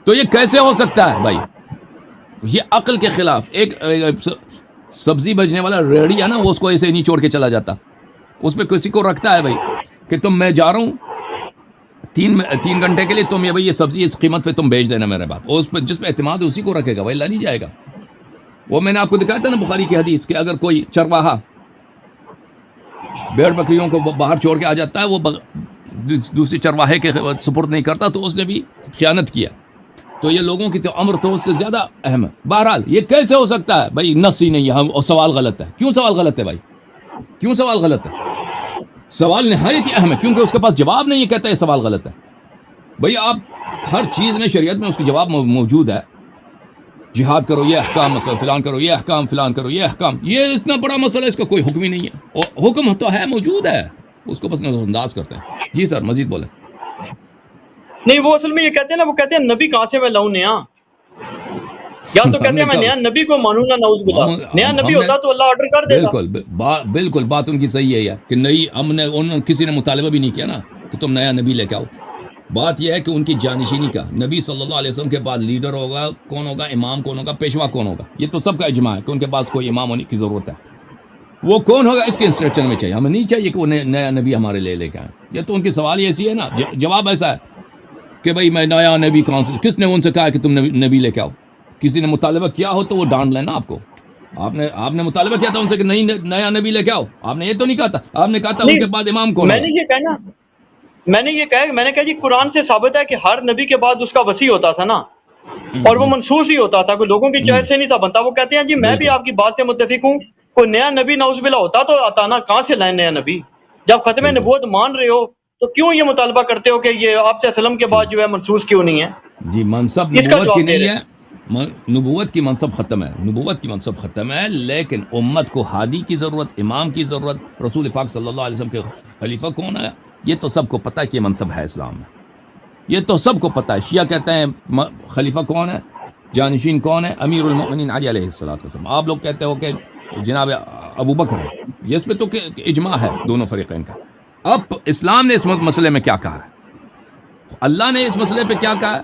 تو یہ کیسے ہو سکتا ہے بھائی؟ یہ عقل کے خلاف. ایک سبزی بجنے والا ریڑھی ہے نا، وہ اس کو ایسے نہیں چھوڑ کے چلا جاتا، اس پہ کسی کو رکھتا ہے بھائی کہ تم، میں جا رہا ہوں 3 گھنٹے کے لیے، تم یہ سبزی اس قیمت پہ تم بیچ دینا میرے بعد. اور اس پہ جس پہ اعتماد ہے اسی کو رکھے گا بھائی، اللہ نہیں جائے گا. وہ میں نے آپ کو دکھایا تھا نا بخاری کی حدیث کہ اگر کوئی چرواہا بھیڑ بکریوں کو باہر چھوڑ کے آ جاتا ہے، وہ دوسری چرواہے کے سپرد نہیں کرتا تو اس نے بھی خیانت کیا. تو یہ لوگوں کی تو امر تو اس سے زیادہ اہم ہے. بہرحال یہ کیسے ہو سکتا ہے بھائی؟ نص ہی نہیں ہے، اور سوال غلط ہے. کیوں سوال غلط ہے بھائی؟ کیوں سوال غلط ہے؟ سوال نہایت ہی اہم ہے کیونکہ اس کے پاس جواب نہیں ہے، کہتا ہے سوال غلط ہے. بھئی آپ ہر چیز میں شریعت میں اس کی جواب موجود ہے. جہاد کرو یہ احکام، مسئلہ فلان کرو یہ احکام، فلان کرو یہ احکام. یہ اتنا بڑا مسئلہ، اس کا کوئی حکم ہی نہیں ہے. اور حکم تو ہے، موجود ہے، اس کو بس نظر انداز کرتے ہیں. جی سر مزید بولیں. نہیں وہ اصل میں یہ کہتے ہیں نا، وہ کہتے ہیں نبی کہاں سے میں لاؤں نیا، یا تو کہتے ہیں میں نیا نبی کو مانوں گا، نعوذ باللہ. نیا نبی ہوتا تو اللہ آرڈر کر دیتا. بالکل بات ان کی صحیح ہے یار کہ نہیں، ہم نے کسی نے مطالبہ بھی نہیں کیا نا کہ تم نیا نبی لے کے آؤ. بات یہ ہے کہ ان کی جانشینی کا، نبی صلی اللہ علیہ وسلم کے بعد لیڈر ہوگا کون ہوگا، امام کون ہوگا، پیشوا کون ہوگا. یہ تو سب کا اجماع ہے کہ ان کے پاس کوئی امام ہونے کی ضرورت ہے. وہ کون ہوگا اس کے انسٹرکشن میں چاہیے. ہمیں نہیں چاہیے کہ وہ نیا نبی ہمارے لے کے آئے. یہ تو ان کی سوال ہی ایسی ہے نا. جواب ایسا ہے کہ بھائی میں نیا نبی کون سے, کس نے ان سے کہا کہ تم نبی لے کے آؤ؟ کسی نے مطالبہ کیا ہو تو وہ ڈانٹ لینا آپ کو. آپ نے مطالبہ کیا تھا ان سے کہ نہیں نیا نبی لے کے آؤ؟ آپ نے یہ تو نہیں کہا تھا. آپ نے کہا تھا ان کے بعد امام کون ہے. میں نے کہا جی قرآن سے ثابت ہے کہ ہر نبی کے بعد اس کا وصی ہوتا تھا نا, اور وہ منسوخ ہی ہوتا تھا, کوئی لوگوں کی چوائس سے نہیں تھا بنتا. وہ کہتے ہیں جی میں بھی آپ کی بات سے متفق ہوں, کوئی نیا نبی نعوذ باللہ ہوتا تو آتا نا, کہاں سے لائیں نیا نبی؟ جب ختم نبوت مان رہے ہو تو کیوں یہ مطالبہ کرتے ہو کہ یہ آپ سے وسلم کے بعد جو ہے منسوخ کیوں نہیں ہے؟ جی منصب نبوت کی نہیں ہے, نبوت کی منصب ختم ہے, نبوت کی منصب ختم ہے, لیکن امت کو ہادی کی ضرورت, امام کی ضرورت. رسول پاک صلی اللہ علیہ وسلم کے خلیفہ کون ہے یہ تو سب کو پتہ ہے کہ یہ منصب ہے اسلام میں, یہ تو سب کو پتہ ہے. شیعہ کہتے ہیں خلیفہ کون ہے, جانشین کون ہے؟ امیر المؤمنین علی علیہ السلام. آپ لوگ کہتے ہو کہ جناب ابو بکر ہے. یہ اس پہ تو اجماع ہے دونوں فریقین کا. اب اسلام نے اس مسئلے میں کیا کہا ہے, اللہ نے اس مسئلے پہ کیا کہا ہے,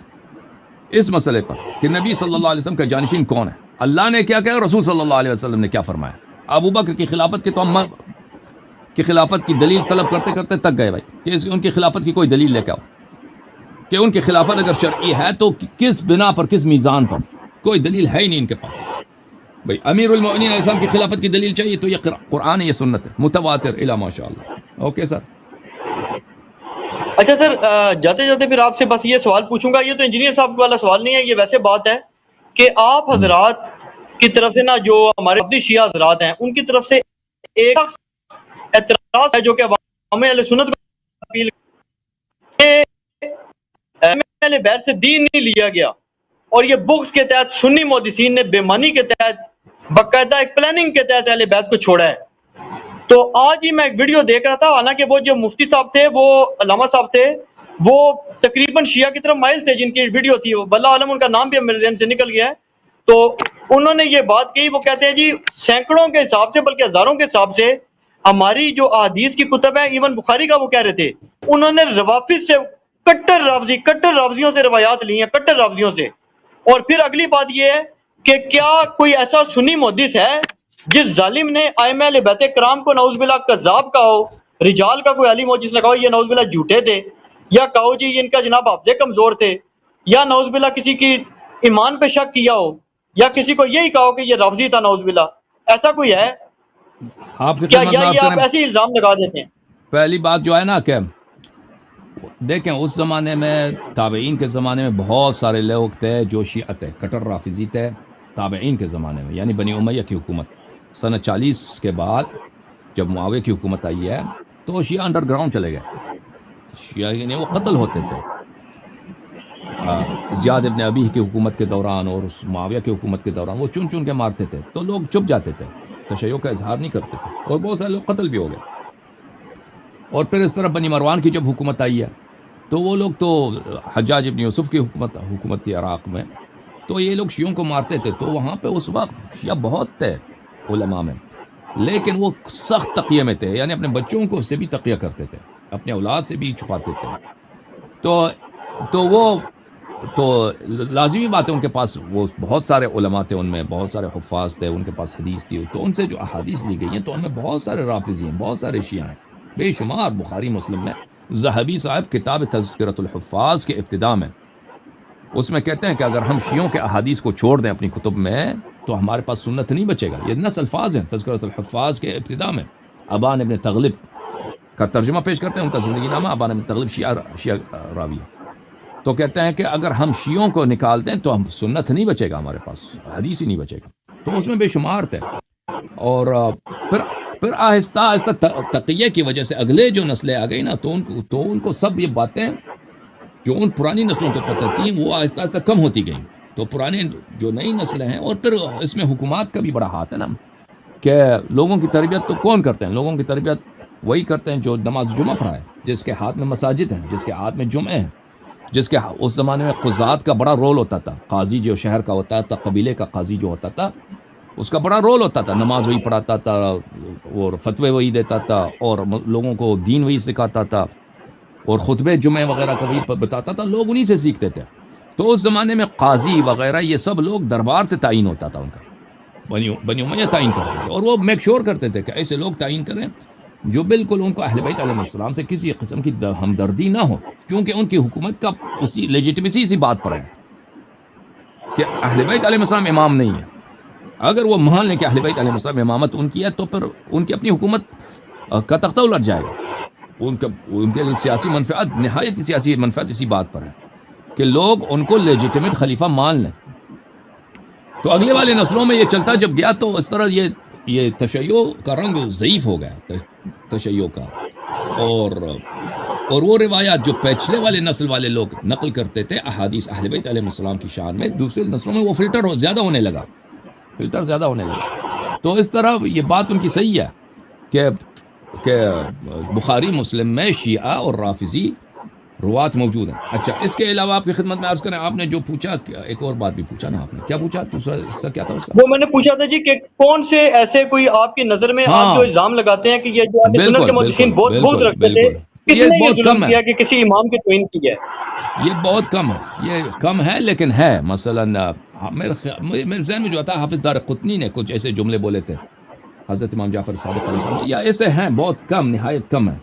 اس مسئلے پر کہ نبی صلی اللہ علیہ وسلم کا جانشین کون ہے, اللہ نے کیا کہا, رسول صلی اللہ علیہ وسلم نے کیا فرمایا. ابو بکر کی خلافت کے تو ہم کی خلافت کی دلیل طلب کرتے کرتے تک گئے بھائی کہ ان کی خلافت کی کوئی دلیل لے کے آؤ, کہ ان کی خلافت اگر شرعی ہے تو کس بنا پر, کس میزان پر. کوئی دلیل ہے ہی نہیں ان کے پاس. بھائی امیر المؤمنین علیہ السلام کی خلافت کی دلیل چاہیے تو یہ قرآن ہے, یہ سنت ہے, متواتر الا ماشاء اللہ. Okay sir. اچھا سر, جاتے جاتے پھر آپ سے بس یہ سوال پوچھوں گا, یہ تو انجینئر صاحب والا سوال نہیں ہے, یہ ویسے بات ہے کہ آپ حضرات کی طرف سے نا, جو ہمارے رافضی شیعہ حضرات ہیں ان کی طرف سے ایک اعتراض ہے جو کہ عوام اہل سنت کو اپیل اہل بیت سے دین نہیں لیا گیا, اور یہ بغض کے تحت سنی محدثین نے بےمانی کے تحت باقاعدہ ایک پلاننگ کے تحت اہل بیت کو چھوڑا ہے. تو آج ہی میں ایک ویڈیو دیکھ رہا تھا, حالانکہ وہ جو مفتی صاحب تھے, وہ علامہ صاحب تھے, وہ تقریباً شیعہ کی طرف مائل تھے جن کی ویڈیو تھی, وہ واللہ عالم ان کا نام بھی میرے ذہن سے نکل گیا ہے. تو انہوں نے یہ بات کہی, وہ کہتے ہیں جی سینکڑوں کے حساب سے بلکہ ہزاروں کے حساب سے ہماری جو احادیث کی کتب ہے, ایون بخاری کا وہ کہہ رہے تھے, انہوں نے روافض سے کٹر راوزیوں سے روایات لی ہیں, کٹر راوزیوں سے. اور پھر اگلی بات یہ ہے کہ کیا کوئی ایسا سنی محدث ہے جس ظالم نے ائمہ اہل بیت کرام کو نعوذ باللہ کذاب کہا ہو, رجال کا کوئی علی موجز لگاؤ یہ نعوذ باللہ جھوٹے تھے, یا کہو جی ان کا جناب حافظے کمزور تھے, یا نعوذ باللہ کسی کی ایمان پہ شک کیا ہو, یا کسی کو یہی کہو کہ یہ رافضی تھا نعوذ باللہ, ایسا کوئی ہے کیا, یا یہ آپ ایسے الزام لگا دیتے ہیں؟ پہلی بات جو ہے نا کہ دیکھیں اس زمانے میں, تابعین کے زمانے میں بہت سارے لوگ تھے جو شیعہ تھے, کٹر رافضی تھے تابعین کے زمانے میں, یعنی بنی امیہ کی حکومت. سنہ 40 کے بعد جب معاویہ کی حکومت آئی ہے تو شیعہ انڈر گراؤنڈ چلے گئے. شیعہ یعنی وہ قتل ہوتے تھے. زیاد ابن ابی کی حکومت کے دوران اور معاویہ کی حکومت کے دوران وہ چن چن کے مارتے تھے, تو لوگ چپ جاتے تھے, تشیع کا اظہار نہیں کرتے تھے, اور بہت سارے لوگ قتل بھی ہو گئے. اور پھر اس طرح بنی مروان کی جب حکومت آئی ہے تو وہ لوگ تو حجاج ابن یوسف کی حکومت تھی عراق میں, تو یہ لوگ شیعوں کو مارتے تھے. تو وہاں پہ اس وقت شیعہ بہت تھے علماء میں, لیکن وہ سخت تقیہ میں تھے, یعنی اپنے بچوں کو اس سے بھی تقیہ کرتے تھے, اپنے اولاد سے بھی چھپاتے تھے. تو لازمی بات ہے ان کے پاس وہ بہت سارے علماء تھے, ان میں بہت سارے حفاظ تھے, ان کے پاس حدیث تھی, تو ان سے جو احادیث لی گئی ہیں تو ان میں بہت سارے رافضی ہیں, بہت سارے شیعہ ہیں بے شمار. بخاری مسلم میں ذہبی صاحب کتاب تذکرۃ الحفاظ کے ابتدا میں اس میں کہتے ہیں کہ اگر ہم شیعوں کے احادیث کو چھوڑ دیں اپنی کتب میں تو ہمارے پاس سنت نہیں بچے گا. یہ نص الفاظ ہیں تذکرۃ الحفاظ کے ابتدا میں. ابان ابن تغلب کا ترجمہ پیش کرتے ہیں, ان کا زندگی نامہ, ابان ابن تغلب شیعہ راوی ہے. تو کہتے ہیں کہ اگر ہم شیعوں کو نکال دیں تو ہم سنت نہیں بچے گا, ہمارے پاس حدیث ہی نہیں بچے گا. تو اس میں بے شمار تھے. اور پھر آہستہ آہستہ تقیہ کی وجہ سے اگلے جو نسلیں آ گئی نا, تو ان کو سب یہ باتیں جو ان پرانی نسلوں کو پتہ تھیں وہ آہستہ آہستہ کم ہوتی گئیں. تو پرانے جو نئی نسلیں ہیں, اور پھر اس میں حکومات کا بھی بڑا ہاتھ ہے نا, کہ لوگوں کی تربیت تو کون کرتے ہیں؟ لوگوں کی تربیت وہی کرتے ہیں جو نماز جمعہ پڑھائے, جس کے ہاتھ میں مساجد ہیں, جس کے ہاتھ میں جمعے ہیں, جس کے اس زمانے میں قضات کا بڑا رول ہوتا تھا. قاضی جو شہر کا ہوتا تھا, قبیلے کا قاضی جو ہوتا تھا, اس کا بڑا رول ہوتا تھا. نماز وہی پڑھاتا تھا اور فتوے وہی دیتا تھا, اور لوگوں کو دین وہی سکھاتا تھا, اور خطبے جمعے وغیرہ کا وہی بتاتا تھا. لوگ انہی سے سیکھتے تھے. تو اس زمانے میں قاضی وغیرہ یہ سب لوگ دربار سے تعین ہوتا تھا ان کا. بنی امیہ تعین کرتے تھے، اور وہ میک شور کرتے تھے کہ ایسے لوگ تعین کریں جو بالکل ان کو اہل بیت علیہ السلام سے کسی قسم کی ہمدردی نہ ہو، کیونکہ ان کی حکومت کا اسی لیجیٹمیسی اسی بات پر ہے کہ اہل بیت علیہ السلام امام نہیں ہے۔ اگر وہ مان لیں کہ اہل بیت علیہ السلام امامت ان کی ہے تو پھر ان کی اپنی حکومت کا تختہ الٹ جائے گا۔ ان کے لیے سیاسی منفعت، نہایت سیاسی منفعت اسی بات پر ہے کہ لوگ ان کو لیجیٹمیٹ خلیفہ مان لیں۔ تو اگلے والے نسلوں میں یہ چلتا جب گیا تو اس طرح یہ تشیع کا رنگ ضعیف ہو گیا، تشیع کا، اور وہ روایات جو پچھلے والے نسل والے لوگ نقل کرتے تھے احادیث اہل بیت علیہ السلام کی شان میں، دوسرے نسلوں میں وہ فلٹر زیادہ ہونے لگا۔ تو اس طرح یہ بات ان کی صحیح ہے کہ بخاری مسلم میں شیعہ اور رافضی روات موجود ہیں۔ اچھا، اس کے علاوہ آپ کی خدمت میں عرض کریں، آپ نے جو پوچھا، ایک اور بات بھی پوچھا نا آپ نے، کیا پوچھا دوسرا حصہ کیا تھا اس کا؟ وہ میں نے پوچھا تھا جی کہ کون سے ایسے کوئی آپ کی نظر میں آپ جو الزام لگاتے ہیں کہ یہ جو اہل سنت کے محدثین بہت رکھتے تھے، کس نے یہ ظلم کیا کہ کسی امام کی توہین کی ہے؟ یہ بہت کم ہے، یہ کم ہے لیکن ہے۔ مثلا میرے ذہن میں جو آتا ہے، حافظ دارقطنی نے کچھ ایسے جملے بولے تھے حضرت امام جعفر صادق علیہ السلام، یا ایسے ہیں بہت کم، نہایت کم ہے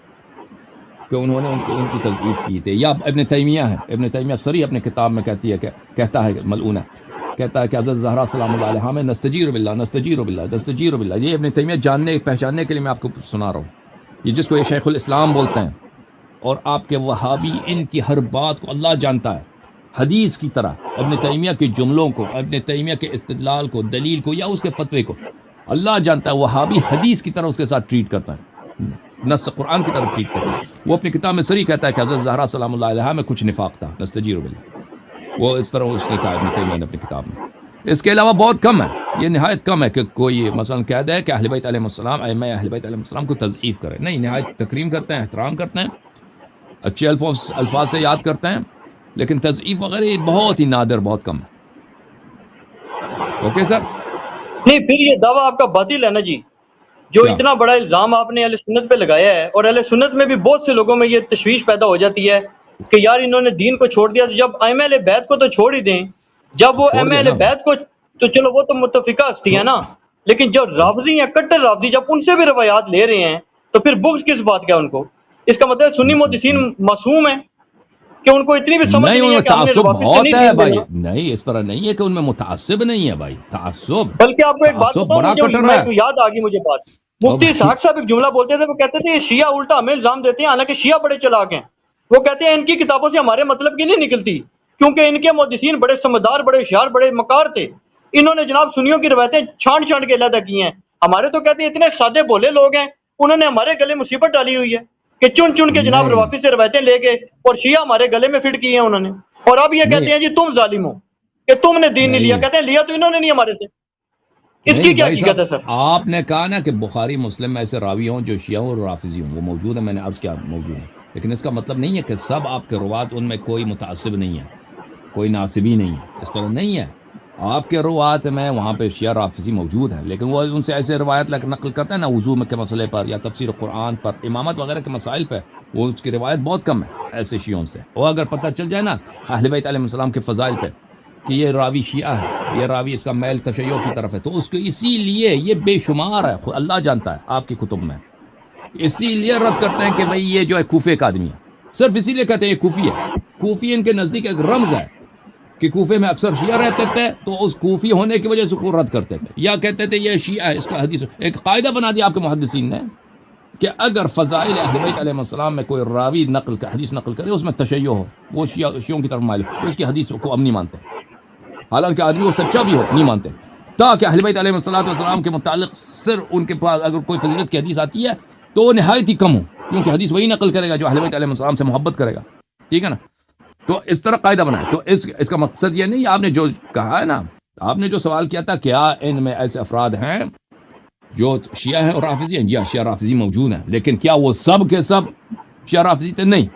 کہ انہوں نے ان کی تضعیف کی تھی۔ یا ابن تیمیہ ہے، ابن تیمیہ صریح اپنے کتاب میں کہتا ہے ملعون ہے، کہتا ہے کہ حضرت زہرا سلام اللہ علیہا میں نستجیر باللہ، یہ ابن تیمیہ جاننے پہچاننے کے لیے میں آپ کو سنا رہا ہوں، یہ جس کو یہ شیخ الاسلام بولتے ہیں، اور آپ کے وہابی ان کی ہر بات کو اللہ جانتا ہے حدیث کی طرح، ابن تیمیہ کے جملوں کو، ابن تیمیہ کے استدلال کو، دلیل کو، یا اس کے فتوے کو اللہ جانتا ہے۔ وہابی حدیث کی طرح اس کے ساتھ ٹریٹ کرتا ہے، نص قرآن کی طرف ٹریٹ کرتا ہے۔ وہ اپنی کتاب میں صریح کہتا ہے کہ حضرت زہرا سلام اللہ علیہا میں کچھ نفاق تھا، نستجیر باللہ، وہ اس طرح اس نے کہا ابن تیمیہ نے اپنی کتاب میں۔ اس کے علاوہ بہت کم ہے، یہ نہایت کم ہے کہ کوئی مثلا کہہ دے کہ اہل بیت علیہ السلام، ائمہ اہل بیت علیہ السلام کو تضعیف کرے، نہیں، نہایت تکریم کرتے ہیں، احترام کرتے ہیں، اچھے الفاظ سے یاد کرتے ہیں، لیکن تضعیف وغیرہ یہ بہت ہی نادر، بہت کم ہے۔ Okay sir? نہیں، پھر یہ دعویٰ آپ کا باطل ہے نا جی، جو اتنا بڑا الزام آپ نے اہل سنت پہ لگایا ہے، اور اہل سنت میں بھی بہت سے لوگوں میں یہ تشویش پیدا ہو جاتی ہے کہ یار انہوں نے دین کو چھوڑ دیا، تو جب ائمہ اہل بیت کو تو چھوڑ ہی دیں، جب وہ ائمہ اہل بیت کو، تو چلو وہ تو متفقہ ہستی ہے نا، لیکن جو رافضی ہیں، کٹر رافضی، جب ان سے بھی روایات لے رہے ہیں تو پھر بغض کس بات کا ان کو؟ اس کا مطلب سنی محدثین معصوم ہیں کہ ان کو اتنی بھی سمجھ نہیں ہے کہ ہم نے تعصب روافض سے بہت ہے نہیں بھائی، دینا۔ نہیں اس طرح نہیں ہے کہ ان میں متعصب نہیں ہے بھائی، تعصب بلکہ آپ کو ایک بات تعصب بڑا بتاؤں، کٹر ہے۔ مجھے یاد آ گئی مجھے بات، مفتی اسحاق صاحب ایک جملہ بولتے تھے، وہ کہتے تھے یہ شیعہ الٹا ہمیں الزام دیتے ہیں، حالانکہ شیعہ بڑے چلاک ہیں۔ وہ کہتے ہیں ان کی کتابوں سے ہمارے مطلب کی نہیں نکلتی، کیونکہ ان کے محدثین بڑے سمجھدار، بڑے ہوشیار، بڑے مکار تھے، انہوں نے جناب سنیوں کی روایتیں چھانٹ چھانٹ کے علیحدہ کی ہیں۔ ہمارے تو کہتے ہیں اتنے سادے بھولے لوگ ہیں، انہوں نے ہمارے گلے مصیبت ڈالی ہوئی ہے کہ چن چن کے جناب روافض سے روایتیں لے کے اور شیعہ ہمارے گلے میں فٹ کی ہیں انہوں نے، اور اب یہ کہتے ہیں جی تم ظالم ہو کہ تم نے دین نہیں لیا۔ کہتے ہیں لیا تو انہوں نے نہیں ہمارے سے، اس کی کیا حقیقت ہے سر؟ آپ نے کہا نا کہ بخاری مسلم میں ایسے راوی ہوں جو شیعہ اور رافضی ہوں، وہ موجود ہیں، میں نے عرض کیا موجود ہیں، لیکن اس کا مطلب نہیں ہے کہ سب آپ کے روات ان میں کوئی متعصب نہیں ہے، کوئی ناصبی نہیں ہے، اس طرح نہیں ہے۔ آپ کے روات میں وہاں پہ شیعہ رافضی موجود ہیں، لیکن وہ ان سے ایسے روایت نقل کرتے ہیں نا وضو کے مسئلے پر، یا تفسیر قرآن پر، امامت وغیرہ کے مسائل پہ، وہ اس کی روایت بہت کم ہے ایسے شیعوں سے۔ اور اگر پتہ چل جائے نا اہل بیت علیہ السلام کے فضائل پہ کہ یہ راوی شیعہ ہے، یہ راوی اس کا میل تشیع کی طرف ہے، تو اس کو اسی لیے یہ بے شمار ہے، اللہ جانتا ہے آپ کی کتب میں، اسی لیے رد کرتے ہیں کہ بھئی یہ جو ہے کوفے کا آدمی ہے، صرف اسی لیے کہتے ہیں یہ کوفی ہے۔ کوفی ان کے نزدیک ایک رمز ہے کہ کوفے میں اکثر شیعہ رہتے تھے، تو اس کوفی ہونے کی وجہ سے کو رد کرتے تھے، یا کہتے تھے یہ شیعہ ہے، اس کا حدیث ایک قاعدہ بنا دیا آپ کے محدثین نے کہ اگر فضائل اہل بیت علیہ السلام میں کوئی راوی حدیث نقل کرے، اس میں تشیع ہو، وہ شیعوں کی طرف مائل ہو، تو اس کی حدیث کو ہم نہیں مانتے، حالانکہ آدمی وہ سچا بھی ہو نہیں مانتے، تاکہ اہل بیت علیہ السلام کے متعلق صرف ان کے پاس اگر کوئی فضیلت کی حدیث آتی ہے تو وہ نہایت ہی کم ہو، کیونکہ حدیث وہی نقل کرے گا جو اہل بیت علیہ السلام سے محبت کرے گا، ٹھیک ہے نا؟ تو اس طرح قاعدہ بنائے۔ تو اس کا مقصد یہ نہیں، آپ نے جو کہا ہے نا، آپ نے جو سوال کیا تھا کیا ان میں ایسے افراد ہیں جو شیعہ ہیں اور رافضی ہیں؟ جی ہاں، شیعہ رافضی موجود ہیں، لیکن کیا وہ سب کے سب شیعہ رافضی تھے؟ نہیں،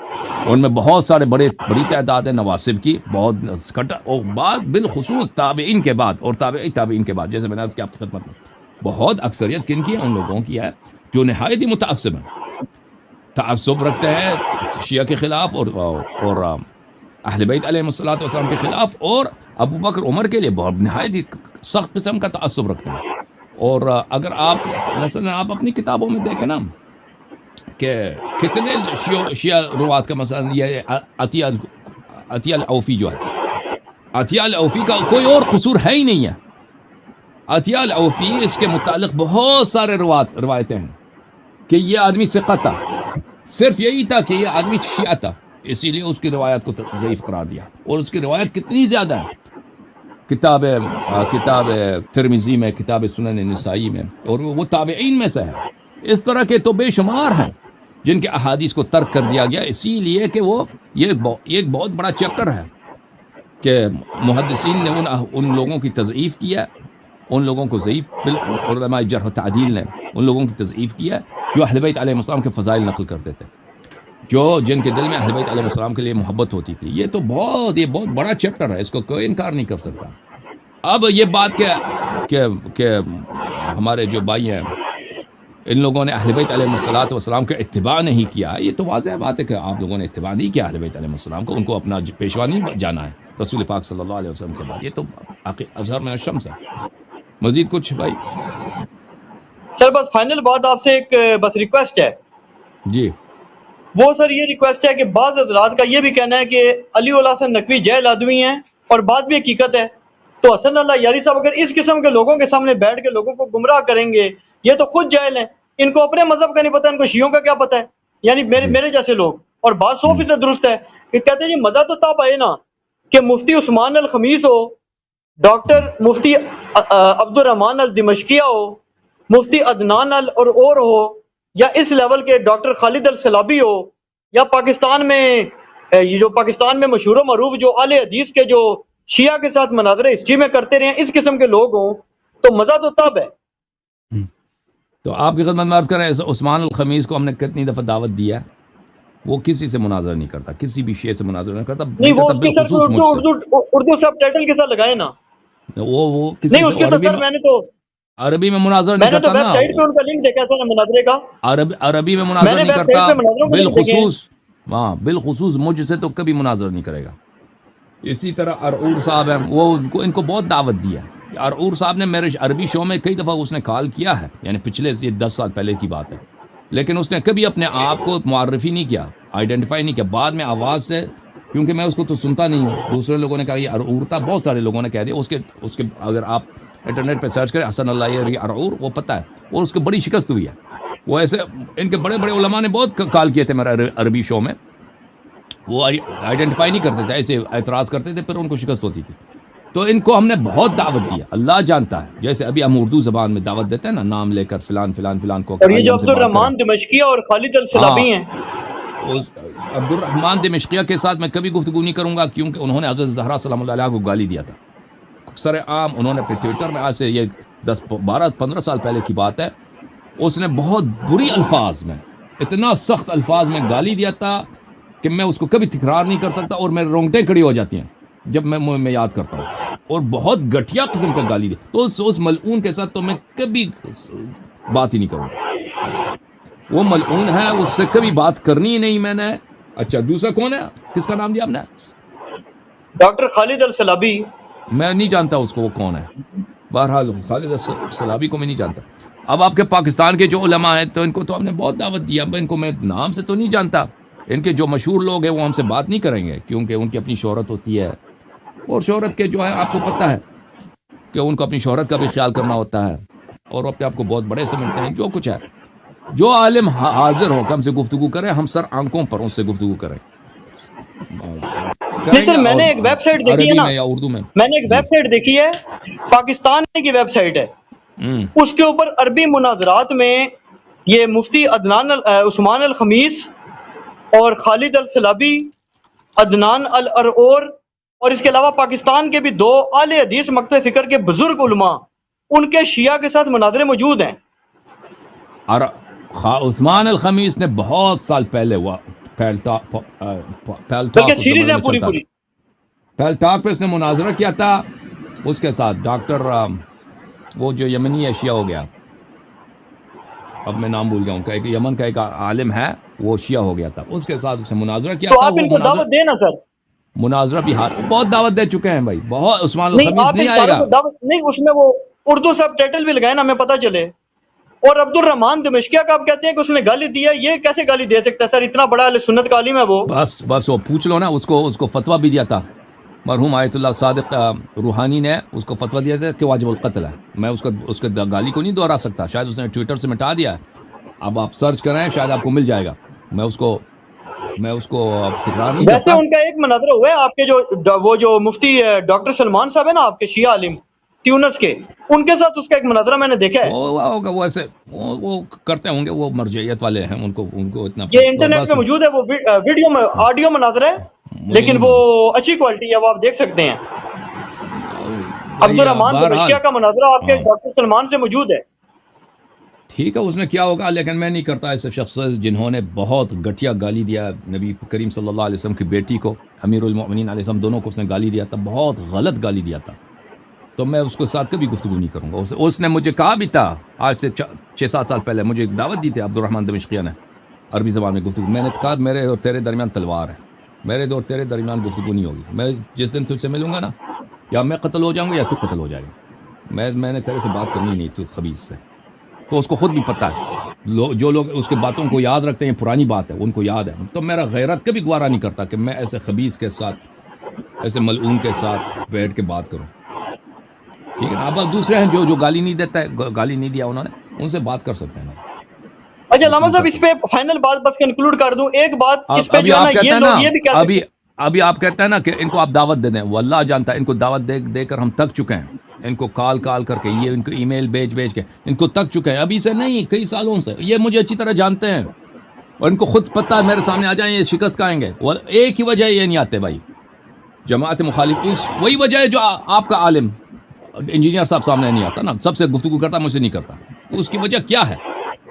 ان میں بہت سارے بڑی تعداد ہے نواسب کی، بہت کٹا، اور بعض بالخصوص تابعین کے بعد اور تابعین کے بعد، جیسے میں نے عرض کیا آپ کی خدمت میں، بہت اکثریت کن کی ہے؟ ان لوگوں کی ہے جو نہایت ہی متعصب ہیں، تعصب رکھتے ہیں شیعہ کے خلاف اور اہل بیت علیہ السلام کے خلاف، اور ابو بکر عمر کے لیے بہت نہایت ہی سخت قسم کا تعصب رکھتے ہیں۔ اور اگر آپ مثلا آپ اپنی کتابوں میں دیکھیں نا کہ کتنے شیعہ روات کا مثلا یہ عطیہ العوفی جو ہے، عطیہ العوفی کا کوئی اور قصور ہے ہی نہیں ہے. عطیہ العوفی اس کے متعلق بہت سارے روایتیں ہیں کہ یہ آدمی ثقہ تھا، صرف یہی تھا کہ یہ آدمی شیعہ تھا، اسی لیے اس کی روایت کو ضعیف قرار دیا. اور اس کی روایت کتنی زیادہ ہے کتاب ترمذی میں، کتاب سنن نسائی میں، اور وہ تابعین میں سے ہے. اس طرح کے تو بے شمار ہیں جن کے احادیث کو ترک کر دیا گیا، اسی لیے کہ وہ یہ ایک بہت بڑا چیپٹر ہے کہ محدثین نے ان لوگوں کی تضعیف کیا، ان لوگوں کو ضعیف، علماء جرح و تعدیل نے ان لوگوں کی تضعیف کیا جو اہل بیت علیہ السلام کے فضائل نقل کرتے تھے، جن کے دل میں اہل بیت علیہ السلام کے لیے محبت ہوتی تھی. یہ بہت بڑا چیپٹر ہے، اس کو کوئی انکار نہیں کر سکتا. اب یہ بات کہ ہمارے جو بھائی ہیں ان لوگوں نے اہل بیت علیہ السلام کا اتباع نہیں کیا، یہ تو واضح بات ہے کہ آپ لوگوں نے اتباع نہیں کیا اہل بیت علیہ السلام کو، ان کو اپنا پیشوا نہیں جانا ہے رسول پاک صلی اللہ علیہ وسلم کے بعد. یہ تو اظہار من الشمس ہے. مزید کچھ بھائی؟ سر بس فائنل بات آپ سے ایک بس ریکویسٹ ہے جی. وہ سر یہ ریکویسٹ ہے کہ بعض حضرات کا یہ بھی کہنا ہے کہ علی الحسن نقوی جہل آدمی ہیں، اور بات بھی حقیقت ہے. تو حسن اللہ یاری صاحب اگر اس قسم کے لوگوں کے سامنے بیٹھ کے لوگوں کو گمراہ کریں گے، یہ تو خود جاہل ہیں، ان کو اپنے مذہب کا نہیں پتہ، ان کو شیعوں کا کیا پتہ ہے، یعنی میرے جیسے لوگ. اور بات 100% درست ہے کہ کہتے ہیں جی مزہ تو تب آئے نا کہ مفتی عثمان الخمیس ہو، ڈاکٹر مفتی عبد الرحمن الدمشقیہ ہو، مفتی عدنان اور ہو، یا اس لیول کے ڈاکٹر خالد السلابی ہو، یا پاکستان میں مشہور و معروف جو اہل حدیث کے جو شیعہ کے ساتھ مناظرے ہسٹری میں کرتے رہے ہیں، اس قسم کے لوگ ہوں تو مزہ تو تب ہے. تو آپ کی خدمت میں عرض کریں، عثمان الخمیس کو ہم نے کتنی دفعہ دعوت دیا ہے، وہ کسی سے مناظرہ نہیں کرتا، کسی بھی شیعہ سے مناظرہ نہیں کرتا. نہیں وہ اس کی سر اردو سب ٹائٹل کے ساتھ لگائے نا، وہ کسی نہیں اس کے تو سر میں نے تو عربی میں مناظرہ نہیں کرتا نا، ویب سائٹ پہ ان کا لنک دیکھا تھا مناظرے کا، عربی میں مناظرہ نہیں کرتا، بالخصوص مجھ سے تو کبھی مناظرہ نہیں کرے گا. اسی طرح ارعور صاحب ہیں، وہ ان کو بہت دعوت دیا ہے. ارعور صاحب نے میرے عربی شو میں کئی دفعہ اس نے کال کیا ہے، یعنی پچھلے 10 سال پہلے کی بات ہے، لیکن اس نے کبھی اپنے آپ کو معرفی نہیں کیا، آئیڈینٹیفائی نہیں کیا. بعد میں آواز سے، کیونکہ میں اس کو تو سنتا نہیں ہوں، دوسرے لوگوں نے کہا یہ ارعور تھا، بہت سارے لوگوں نے کہہ دیا. اس کے اگر آپ انٹرنیٹ پہ سرچ کریں حسن اللہ یہ ارعور، وہ پتہ ہے، اور اس کو بڑی شکست ہوئی ہے. وہ ایسے ان کے بڑے بڑے علماء نے بہت کال کیے تھے میرے عربی شو میں، وہ آئیڈینٹیفائی نہیں کرتے تھے، ایسے اعتراض کرتے تھے، پھر ان کو شکست ہوتی تھی. تو ان کو ہم نے بہت دعوت دیا، اللہ جانتا ہے. جیسے ابھی ہم اردو زبان میں دعوت دیتے ہیں نا، نام لے کر فلان فلان فلان کو. اور یہ جو عبد الرحمن دمشقیہ اور خالد السلابی ہیں، عبد الرحمن دمشقیہ کے ساتھ میں کبھی گفتگو نہیں کروں گا، کیونکہ انہوں نے حضرت زہرا سلام اللہ علیہ کو گالی دیا تھا سر عام. انہوں نے اپنے ٹویٹر میں، آج سے یہ 10-12-15 سال پہلے کی بات ہے، اس نے بہت بری الفاظ میں، اتنا سخت الفاظ میں گالی دیا تھا کہ میں اس کو کبھی تکرار نہیں کر سکتا، اور میرے رونگٹیں کھڑی ہو جاتی ہیں جب میں یاد کرتا ہوں. اور بہت گھٹیا قسم کا گالی دیا، تو اس ملعون کے ساتھ تو میں کبھی بات ہی نہیں کروں گا. وہ ملعون ہے، اس سے کبھی بات کرنی ہی نہیں میں نے. اچھا دوسرا کون ہے، کس کا نام دیا آپ نے؟ ڈاکٹر خالد السلابی. میں نہیں جانتا اس کو، وہ کون ہے. بہرحال خالد السلابی کو میں نہیں جانتا. اب آپ کے پاکستان کے جو علماء ہیں، تو ان کو تو ہم نے بہت دعوت دیا. اب ان کو میں نام سے تو نہیں جانتا، ان کے جو مشہور لوگ ہیں وہ ہم سے بات نہیں کریں گے، کیونکہ ان کی اپنی شہرت ہوتی ہے، اور شہرت کے جو ہے آپ کو پتہ ہے کہ ان کو اپنی شہرت کا بھی خیال کرنا ہوتا ہے، اور اپنے آپ کو بہت بڑے سمجھتے ہیں. جو کچھ ہے، جو عالم حاضر ہو ہم سے گفتگو کریں، ہم سر آنکھوں پر ان سے گفتگو کریں. نہیں سر، میں نے ایک ویب سائٹ دیکھی ہے نا، یا اردو میں میں نے ایک ویب سائٹ دیکھی ہے، پاکستان کی ویب سائٹ ہے، اس کے اوپر عربی مناظرات میں یہ مفتی عثمان الخمیس اور خالد السلابی، عدنان الارعور، اور اس کے علاوہ پاکستان کے بھی 2 اعلی حدیث مکتب فکر کے بزرگ علماء، ان کے شیعہ کے ساتھ مناظرے موجود ہیں. اور عثمان الخمیس نے بہت سال پہلے ہوا پھیل ٹاک پہ اس نے مناظرہ کیا تھا اس کے ساتھ. ڈاکٹر وہ جو یمنی ہے، شیعہ ہو گیا، اب میں نام بھول گیا ان کا، ایک یمن کا ایک عالم ہے، وہ شیعہ ہو گیا تھا، اس کے ساتھ اس نے مناظرہ کیا تو تھا. آپ ان کو دعوت دینا سر، مناظرہ بھی بہت دعوت دے چکے ہیں بھائی، بہت. عثمان الخمیس نہیں آئے گا، نہیں اس میں وہ اردو سب ٹائٹل بھی لگائیں نا ہمیں پتہ چلے. اور عبد الرحمان دمشقیہ کا آپ کہتے ہیں کہ اس نے گالی دی ہے, یہ کیسے گالی دے سکتا ہے سر؟ اتنا بڑا اہل سنت کا عالم ہے وہ. بس وہ پوچھ لو نا, اس کو فتویٰ بھی دیا تھا مرحوم آیت اللہ صادق روحانی نے, اس کو فتویٰ دیا تھا کہ واجب القتل ہے. میں اس کے گالی کو نہیں دہرا سکتا, شاید اس نے ٹویٹر سے مٹا دیا ہے. اب آپ سرچ کریں, شاید آپ کو مل جائے گا. میں اس کو اب تکرار نہیں ویسے کرتا. ان کا ایک مناظرہ ہوا ہے آپ کے وہ جو مفتی ڈاکٹر سلمان صاحب ہے نا آپ کے شیعہ عالم ٹیونس کے, ان کے ساتھ اس کا ایک مناظرہ میں نے دیکھا ہے. وہ ایسے وہ کرتے ہوں گے, وہ مرجعیت والے ہیں, ان کو اتنا یہ انٹرنیٹ پہ موجود ہے, وہ ویڈیو میں آڈیو مناظرہ ہے لیکن وہ اچھی کوالٹی ہے, وہ آپ دیکھ سکتے ہیں. عبد الرحمان دمشقیہ کا مناظرہ آپ کے ڈاکٹر سلمان سے موجود ہے. ٹھیک ہے, اس نے کیا ہوگا, لیکن میں نہیں کرتا ایسے شخص جنہوں نے بہت گھٹیا گالی دیا نبی کریم صلی اللہ علیہ وسلم کی بیٹی کو, امیر المؤمنین علیہ السلام دونوں کو اس نے گالی دیا تھا, بہت غلط گالی دیا تھا. تو میں اس کے ساتھ کبھی گفتگو نہیں کروں گا. اس نے مجھے کہا بھی تھا آج سے 6-7 سال پہلے, مجھے ایک دعوت دی تھی عبد الرحمان دمشقیہ نے عربی زبان میں گفتگو. میں نے کہا میرے اور تیرے درمیان تلوار ہے, میرے اور تیرے درمیان گفتگو نہیں ہوگی. میں جس دن تجھ سے ملوں گا نا, یا میں قتل ہو جاؤں گا یا تو قتل ہو جائے گا. میں نے تیرے سے بات کرنی نہیں, تو خبیث سے. تو اس کو خود بھی پتہ ہے, جو لوگ اس کے باتوں کو یاد رکھتے ہیں پرانی بات ہے, ان کو یاد ہے. تو میرا غیرت کبھی گوارا نہیں کرتا کہ میں ایسے خبیث کے ساتھ, ایسے ملعون کے ساتھ بیٹھ کے بات کروں. ٹھیک ہے نا. اب دوسرے ہیں جو گالی نہیں دیتا ہے, گالی نہیں دیا انہوں نے, ان سے بات کر سکتے ہیں. اچھا علامہ صاحب, اس پہ فائنل بات بس کنکلوڈ کر دوں. ایک بات اس پہ جو ہے نا, یہ لوگ یہ بھی کہتے ہیں, ابھی آپ کہتے ہیں نا کہ ان کو آپ دعوت دے دیں, وہ اللہ جانتا ہے ان کو دعوت دے کر ہم تک چکے ہیں. ان کو کال کر کے, یہ ان کو ای میل بھیج کے ان کو تک چکے ہیں. ابھی سے نہیں, کئی سالوں سے. یہ مجھے اچھی طرح جانتے ہیں اور ان کو خود پتہ ہے, میرے سامنے آ جائیں یہ شکست کھائیں گے. اور ایک ہی وجہ یہ نہیں آتے بھائی, جماعت مخالف, وہی وجہ ہے جو آپ کا عالم انجینئر صاحب سامنے نہیں آتا نا, سب سے گفتگو کرتا, مجھ سے نہیں کرتا. اس کی وجہ کیا ہے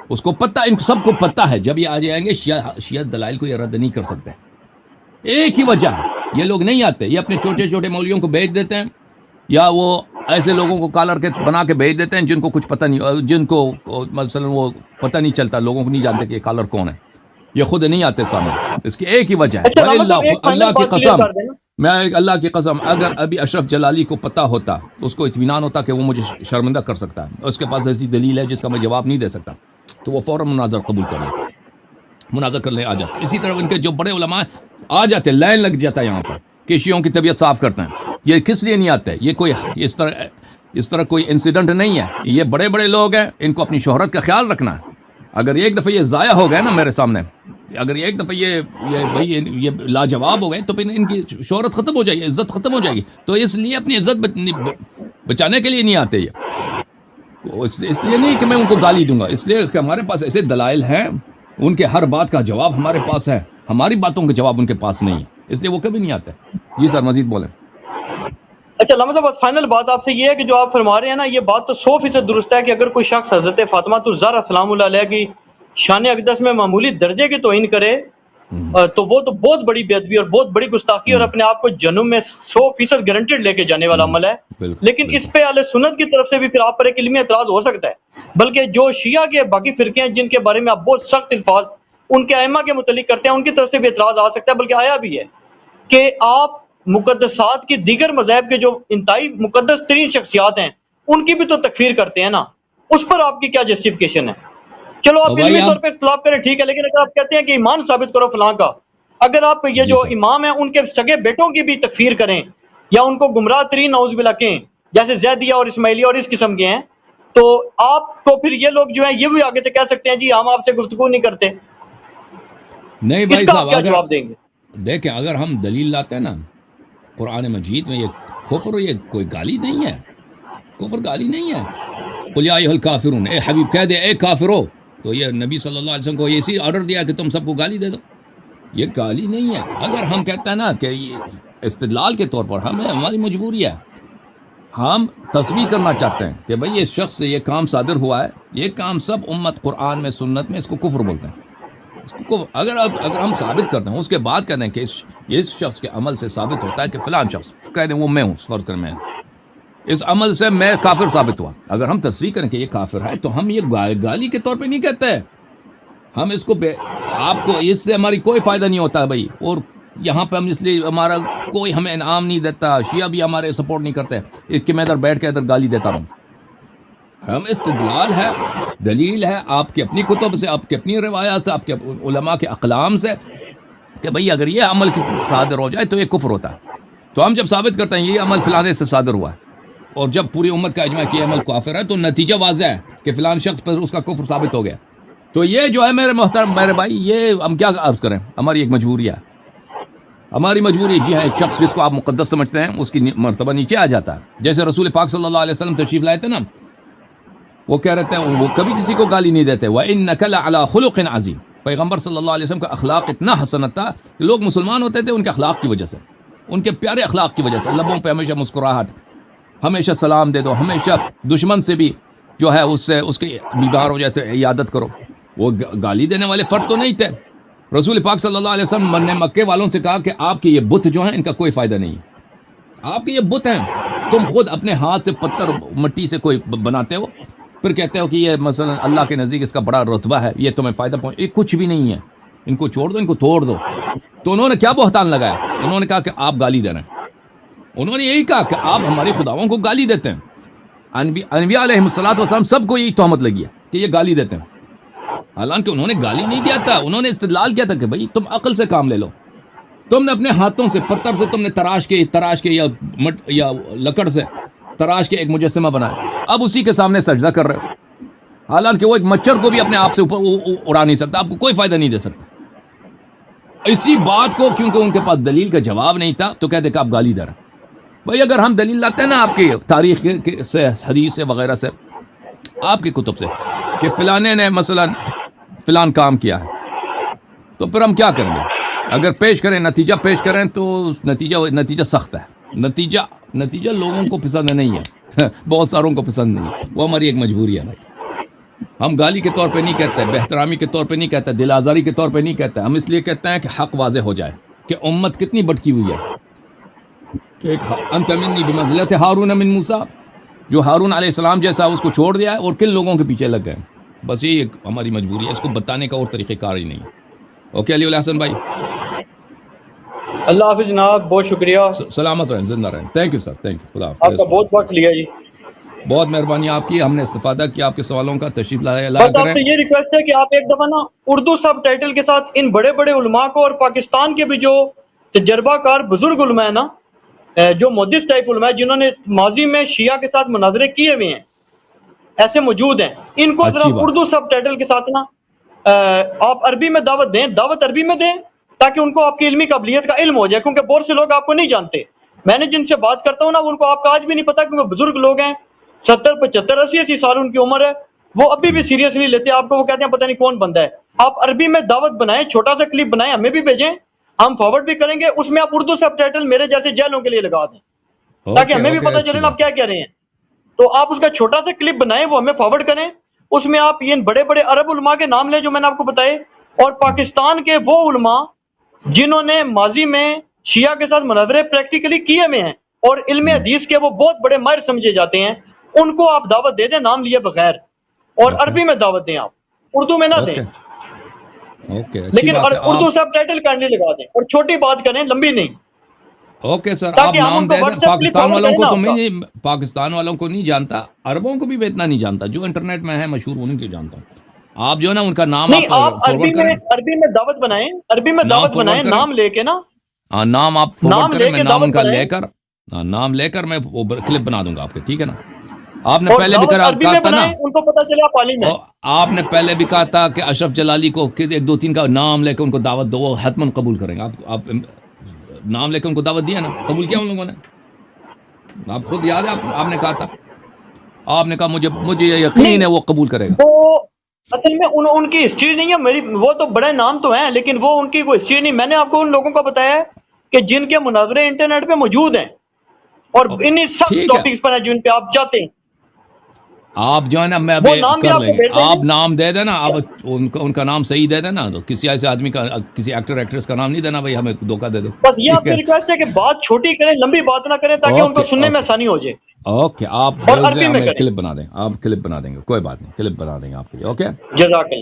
اس کو پتہ, ان سب کو پتہ ہے. جب یہ آ جائیں گے شیعہ دلائل کو یہ رد نہیں کر سکتے. ایک ہی وجہ ہے, یہ لوگ نہیں آتے. یہ اپنے چھوٹے مولویوں کو بھیج دیتے ہیں, یا وہ ایسے لوگوں کو کالر کے بنا کے بھیج دیتے ہیں جن کو کچھ پتہ نہیں, جن کو مثلا وہ پتہ نہیں چلتا, لوگوں کو نہیں جانتے کہ یہ کالر کون ہے. یہ خود نہیں آتے سامنے. اس کی ایک ہی وجہ ہے, اللہ کی قسم, میں اللہ کی قسم, اگر ابھی اشرف جلالی کو پتہ ہوتا, اس کو اطمینان ہوتا کہ وہ مجھے شرمندہ کر سکتا ہے, اس کے پاس ایسی دلیل ہے جس کا میں جواب نہیں دے سکتا, تو وہ فوراً مناظر قبول کر لیتا, مناظر کرنے آ جاتا. اسی طرح ان کے جو بڑے علماء آ جاتے, لائن لگ جاتا ہے یہاں پر کہ شیعوں کی طبیعت صاف کرتے ہیں. یہ کس لیے نہیں آتے؟ یہ کوئی اس طرح کوئی انسیڈنٹ نہیں ہے. یہ بڑے لوگ ہیں, ان کو اپنی شہرت کا خیال رکھنا ہے. اگر ایک دفعہ یہ ضائع ہو گئے نا میرے سامنے, اگر ایک دفعہ یہ لاجواب ہو گئے, تو پھر ان کی شہرت ختم ہو جائے گی, عزت ختم ہو جائے گی. تو اس لیے اپنی عزت بچانے کے لیے نہیں آتے. یہ اس لیے نہیں کہ میں ان کو گالی دوں گا, اس لیے کہ ہمارے پاس ایسے دلائل ہیں, ان کے ہر بات کا جواب ہمارے پاس ہے, ہماری باتوں کا جواب ان کے پاس نہیں ہے, اس لیے وہ کبھی نہیں آتے. جی سر, مزید بولیں. اچھا علامہ صاحب, فائنل بات آپ سے یہ ہے کہ جو آپ فرما رہے ہیں نا, یہ بات تو 100% درست ہے کہ اگر کوئی شخص حضرت فاطمہ الزہرا سلام اللہ علیہ کی شان اقدس میں معمولی درجے کی توہین کرے, تو وہ تو بہت بڑی بے ادبی اور بہت بڑی گستاخی اور اپنے آپ کو جہنم میں 100% گارنٹیڈ لے کے جانے والا عمل ہے. لیکن اس پہ اہل سنت کی طرف سے بھی پھر آپ پر ایک علمی اعتراض ہو سکتا ہے, بلکہ جو شیعہ کے باقی فرقے ہیں جن کے بارے میں آپ بہت سخت الفاظ ان کے ائمہ کے متعلق کرتے ہیں, ان کی طرف سے بھی اعتراض آ سکتا ہے, بلکہ آیا بھی ہے کہ آپ مقدسات کی دیگر مذاہب کے جو انتہائی مقدس ترین شخصیات ہیں ان کی بھی تو تکفیر کرتے ہیں نا. اس پر آپ کی کیا جسٹیفیکیشن ہے؟ چلو آپ علمی طور پہ اختلاف کریں, ٹھیک ہے, لیکن اگر آپ کہتے ہیں کہ ایمان ثابت کرو فلاں کا, اگر آپ یہ جو امام ہیں ان کے سگے بیٹوں کی بھی تکفیر کریں یا ان کو گمراہ ترین نعوذ باللہ کہیں, جیسے زیدیہ اور اسماعیلیہ اور اس قسم کے ہیں, تو آپ کو پھر یہ لوگ جو ہیں یہ بھی آگے سے کہہ سکتے ہیں جی ہم آپ سے گفتگو نہیں کرتے. نہیں بھائی صاحب, کیا جواب دیں گے؟ دیکھیں, اگر ہم دلیل لاتے ہیں نا قرآن مجید میں, یہ کفر, یہ کوئی گالی نہیں ہے, کفر گالی نہیں ہے. قل یا ایھا الکافرون, اے حبیب کہہ دے اے کافرو. تو یہ نبی صلی اللہ علیہ وسلم کو اسی آرڈر دیا کہ تم سب کو گالی دے دو, یہ گالی نہیں ہے. اگر ہم کہتے ہیں نا کہ یہ استدلال کے طور پر ہماری مجبوری ہے, ہم تصریح کرنا چاہتے ہیں کہ بھئی اس شخص سے یہ کام صادر ہوا ہے, یہ کام سب امت قرآن میں سنت میں اس کو کفر بولتے ہیں. اگر ہم ثابت کرتے ہیں, اس کے بعد کہتے ہیں کہ اس شخص کے عمل سے ثابت ہوتا ہے کہ فلان شخص, کہہ دیں وہ میں ہوں, فرض کریں میں, اس عمل سے میں کافر ثابت ہوا, اگر ہم تصریح کریں کہ یہ کافر ہے, تو ہم یہ گالی کے طور پہ نہیں کہتے. ہم اس کو آپ کو اس سے ہماری کوئی فائدہ نہیں ہوتا بھائی, اور یہاں پہ ہم اس لیے ہمارا کوئی ہمیں انعام نہیں دیتا, شیعہ بھی ہمارے سپورٹ نہیں کرتے کہ میں ادھر بیٹھ کے ادھر گالی دیتا رہوں. ہم استدلال ہے، دلیل ہے آپ کی اپنی کتب سے، آپ کی اپنی روایات سے، آپ کے علماء کے اقلام سے کہ بھئی اگر یہ عمل کسی سے صادر ہو جائے تو یہ کفر ہوتا ہے. تو ہم جب ثابت کرتے ہیں یہ عمل فلاں سے صادر ہوا ہے اور جب پوری امت کا اجماع کہ عمل کافر ہے تو نتیجہ واضح ہے کہ فلان شخص پر اس کا کفر ثابت ہو گیا. تو یہ جو ہے میرے محترم میرے بھائی، یہ ہم کیا عرض کریں، ہماری ایک مجبوری ہے، ہماری مجبوری. جی ہاں، ایک شخص جس کو آپ مقدس سمجھتے ہیں اس کی مرتبہ نیچے آ جاتا ہے. جیسے رسول پاک صلی اللہ علیہ وسلم تشریف لائے تھے نا، وہ کہہ رہے ہیں وہ کبھی کسی کو گالی نہیں دیتے. وَإِنَّكَ لَعَلَىٰ خُلُقٍ عَظِيمٍ. پیغمبر صلی اللہ علیہ وسلم کا اخلاق اتنا حسن تھا کہ لوگ مسلمان ہوتے تھے ان کے اخلاق کی وجہ سے، ان کے پیارے اخلاق کی وجہ سے. لبوں پہ ہمیشہ مسکراہٹ، ہمیشہ سلام دے دو، ہمیشہ دشمن سے بھی جو ہے اس سے اس کے بیمار ہو جائے تو عیادت کرو. وہ گالی دینے والے فرد تو نہیں تھے. رسول پاک صلی اللہ علیہ وسلم نے مکے والوں سے کہا کہ آپ کے یہ بت جو ہیں ان کا کوئی فائدہ نہیں ہے، آپ کے یہ بت ہیں، تم خود اپنے ہاتھ سے پتھر مٹی سے کوئی بناتے ہو، پھر کہتے ہو کہ یہ مثلا اللہ کے نزدیک اس کا بڑا رتبہ ہے، یہ تمہیں فائدہ یہ کچھ بھی نہیں ہے، ان کو چھوڑ دو، ان کو توڑ دو. تو انہوں نے کیا بہتان لگایا؟ انہوں نے کہا کہ آپ گالی دے رہے ہیں. انہوں نے یہی کہا کہ آپ ہماری خداؤں کو گالی دیتے ہیں. انبیاء علیہ الصلوۃ والسلام سب کو یہی تہمت لگی ہے کہ یہ گالی دیتے ہیں، حالانکہ انہوں نے گالی نہیں دیا تھا، انہوں نے استدلال کیا تھا کہ بھائی تم عقل سے کام لے لو. تم نے اپنے ہاتھوں سے پتھر سے تم نے تراش کے یا لکڑ سے تراش کے ایک مجسمہ بنایا، اب اسی کے سامنے سجدہ کر رہے ہو، حالانکہ وہ ایک مچھر کو بھی اپنے آپ سے اوپر اڑا نہیں سکتا، آپ کو کوئی فائدہ نہیں دے سکتا. اسی بات کو کیونکہ ان کے پاس دلیل کا جواب نہیں تھا تو کہتے کہ آپ گالی دے رہے ہیں. بھائی اگر ہم دلیل لاتے ہیں نا آپ کی تاریخ سے، حدیث سے وغیرہ سے، آپ کی کتب سے کہ فلانے نے مثلا فلان کام کیا ہے، تو پھر ہم کیا کریں گے؟ اگر پیش کریں، نتیجہ پیش کریں تو نتیجہ سخت ہے. نتیجہ لوگوں کو پسند نہیں ہے، بہت ساروں کو پسند نہیں ہے. وہ ہماری ایک مجبوری ہے بھائی. ہم گالی کے طور پہ نہیں کہتے، بہترامی کے طور پہ نہیں کہتے، دل آزاری کے طور پہ نہیں کہتے. ہم اس لیے کہتے ہیں کہ حق واضح ہو جائے کہ امت کتنی بٹکی ہوئی ہے. کہ انت منی بمنزلۃ ہارون من موسیٰ، جو ہارون علیہ السلام جیسا اس کو چھوڑ دیا ہے اور کن لوگوں کے پیچھے لگ گئے. بس یہی ہماری مجبوری ہے، اس کو بتانے کا اور طریقہ کار ہی نہیں ہے. اوکے علی الحسن بھائی، اللہ حافظ جناب، بہت شکریہ. سلامت رہیں، زندہ رہیں. Thank you sir, thank you. خدا آپ کا بہت وقت لیا جی. بہت مہربانی آپ کی، ہم نے استفادہ کیا آپ کے سوالوں کا. تشریف لایا بس آپ کریں. سے یہ ریکویسٹ ہے کہ آپ ایک دفعہ نا اردو سب ٹائٹل کے ساتھ ان بڑے بڑے علماء کو، اور پاکستان کے بھی جو تجربہ کار بزرگ علماء ہیں نا، جو محدث ٹائپ علماء جنہوں نے ماضی میں شیعہ کے ساتھ مناظرے کیے ہوئے ہیں، ایسے موجود ہیں، ان کو ذرا اردو سب ٹائٹل کے ساتھ نا آپ عربی میں دعوت دیں، دعوت عربی میں دیں، تاکہ ان کو آپ کی علمی قابلیت کا علم ہو جائے. کیونکہ بہت سے لوگ آپ کو نہیں جانتے. میں نے جن سے بات کرتا ہوں نا، ان کو آپ کا آج بھی نہیں پتا، کیونکہ بزرگ لوگ ہیں، 70 75 80 سال ان کی عمر ہے، وہ ابھی بھی سیریس نہیں لیتے آپ کو. وہ کہتے ہیں پتہ نہیں کون بندہ ہے. آپ عربی میں دعوت بنائیں، چھوٹا سا کلپ بنائیں، ہمیں بھی بھیجیں، ہم فارورڈ بھی کریں گے. اس میں آپ اردو سب ٹائٹل میرے جیسے جہلوں کے لیے لگا دیں، تاکہ ہمیں بھی پتہ چلے نا آپ کیا کہہ رہے ہیں. تو آپ اس کا چھوٹا سا کلپ بنائیں، وہ ہمیں فارورڈ کریں. اس میں آپ یہ بڑے بڑے عرب علماء کے نام لیں جو میں نے آپ کو بتائے، اور پاکستان کے وہ علماء جنہوں نے ماضی میں شیعہ کے ساتھ مناظرے پریکٹیکلی کیے ہوئے ہیں اور علم حدیث کے وہ بہت بڑے ماہر سمجھے جاتے ہیں، ان کو آپ دعوت دے دیں نام لیے بغیر، اور عربی میں دعوت دیں، آپ اردو میں نہ دیں. لیکن اردو سب ٹائٹل کائنڈلی لگا دیں، اور چھوٹی بات کریں، لمبی نہیں. اوکے سر، آپ نام دے دیں. پاکستان والوں کو تو میں پاکستان والوں کو نہیں جانتا، عربوں کو بھی میں اتنا نہیں جانتا، جو انٹرنیٹ میں ہے مشہور انہیں کو جانتا ہوں. آپ جو ہے نا ان کا نام آپ عربی میں دعوت بنائیں، عربی میں دعوت بنائیں، نام لے کے نا، نام آپ فارورڈ کریں، میں نام ان کا لے کر میں کلپ بنا دوں گا آپ کے. ٹھیک ہے نا؟ آپ نے پہلے بھی کہا تھا نا، ان کو پتہ چلا عالم ہے. آپ نے پہلے بھی کہا تھا کہ اشرف جلالی کو 1 2 3 کا نام لے کے ان کو دعوت دو، وہ حتماً قبول کریں گے. آپ نام لے کے ان کو دعوت دیا نا، قبول کیا ان لوگوں نے؟ آپ خود یاد ہے، آپ نے کہا تھا، آپ نے کہا مجھے یقین ہے وہ قبول کرے گا. اصل میں ان کی ہسٹری نہیں ہے میری، وہ تو بڑے نام تو ہیں لیکن وہ ان کی کوئی ہسٹری نہیں. میں نے آپ کو ان لوگوں کو بتایا ہے کہ جن کے مناظرے انٹرنیٹ پہ موجود ہیں، اور انہی سب ٹاپکس پر ہیں جن پہ آپ چاہتے ہیں. آپ جو ہے نا میں کر لیں گے، آپ نام دے دینا، آپ ان کا نام صحیح دے دینا. تو کسی ایسے آدمی کا، کسی ایکٹر ایکٹریس کا نام نہیں دینا بھائی، ہمیں دھوکہ دے دو. بس یہ آپ کی ریکویسٹ ہے کہ بات چھوٹی کریں، لمبی بات نہ کریں، تاکہ ان کو سننے میں آسانی ہو جائے. اوکے، آپ ہمیں کلپ بنا دیں، آپ کلپ بنا دیں گے، کوئی بات نہیں، کلپ بنا دیں گے آپ کے لیے. اوکے، جزاک اللہ.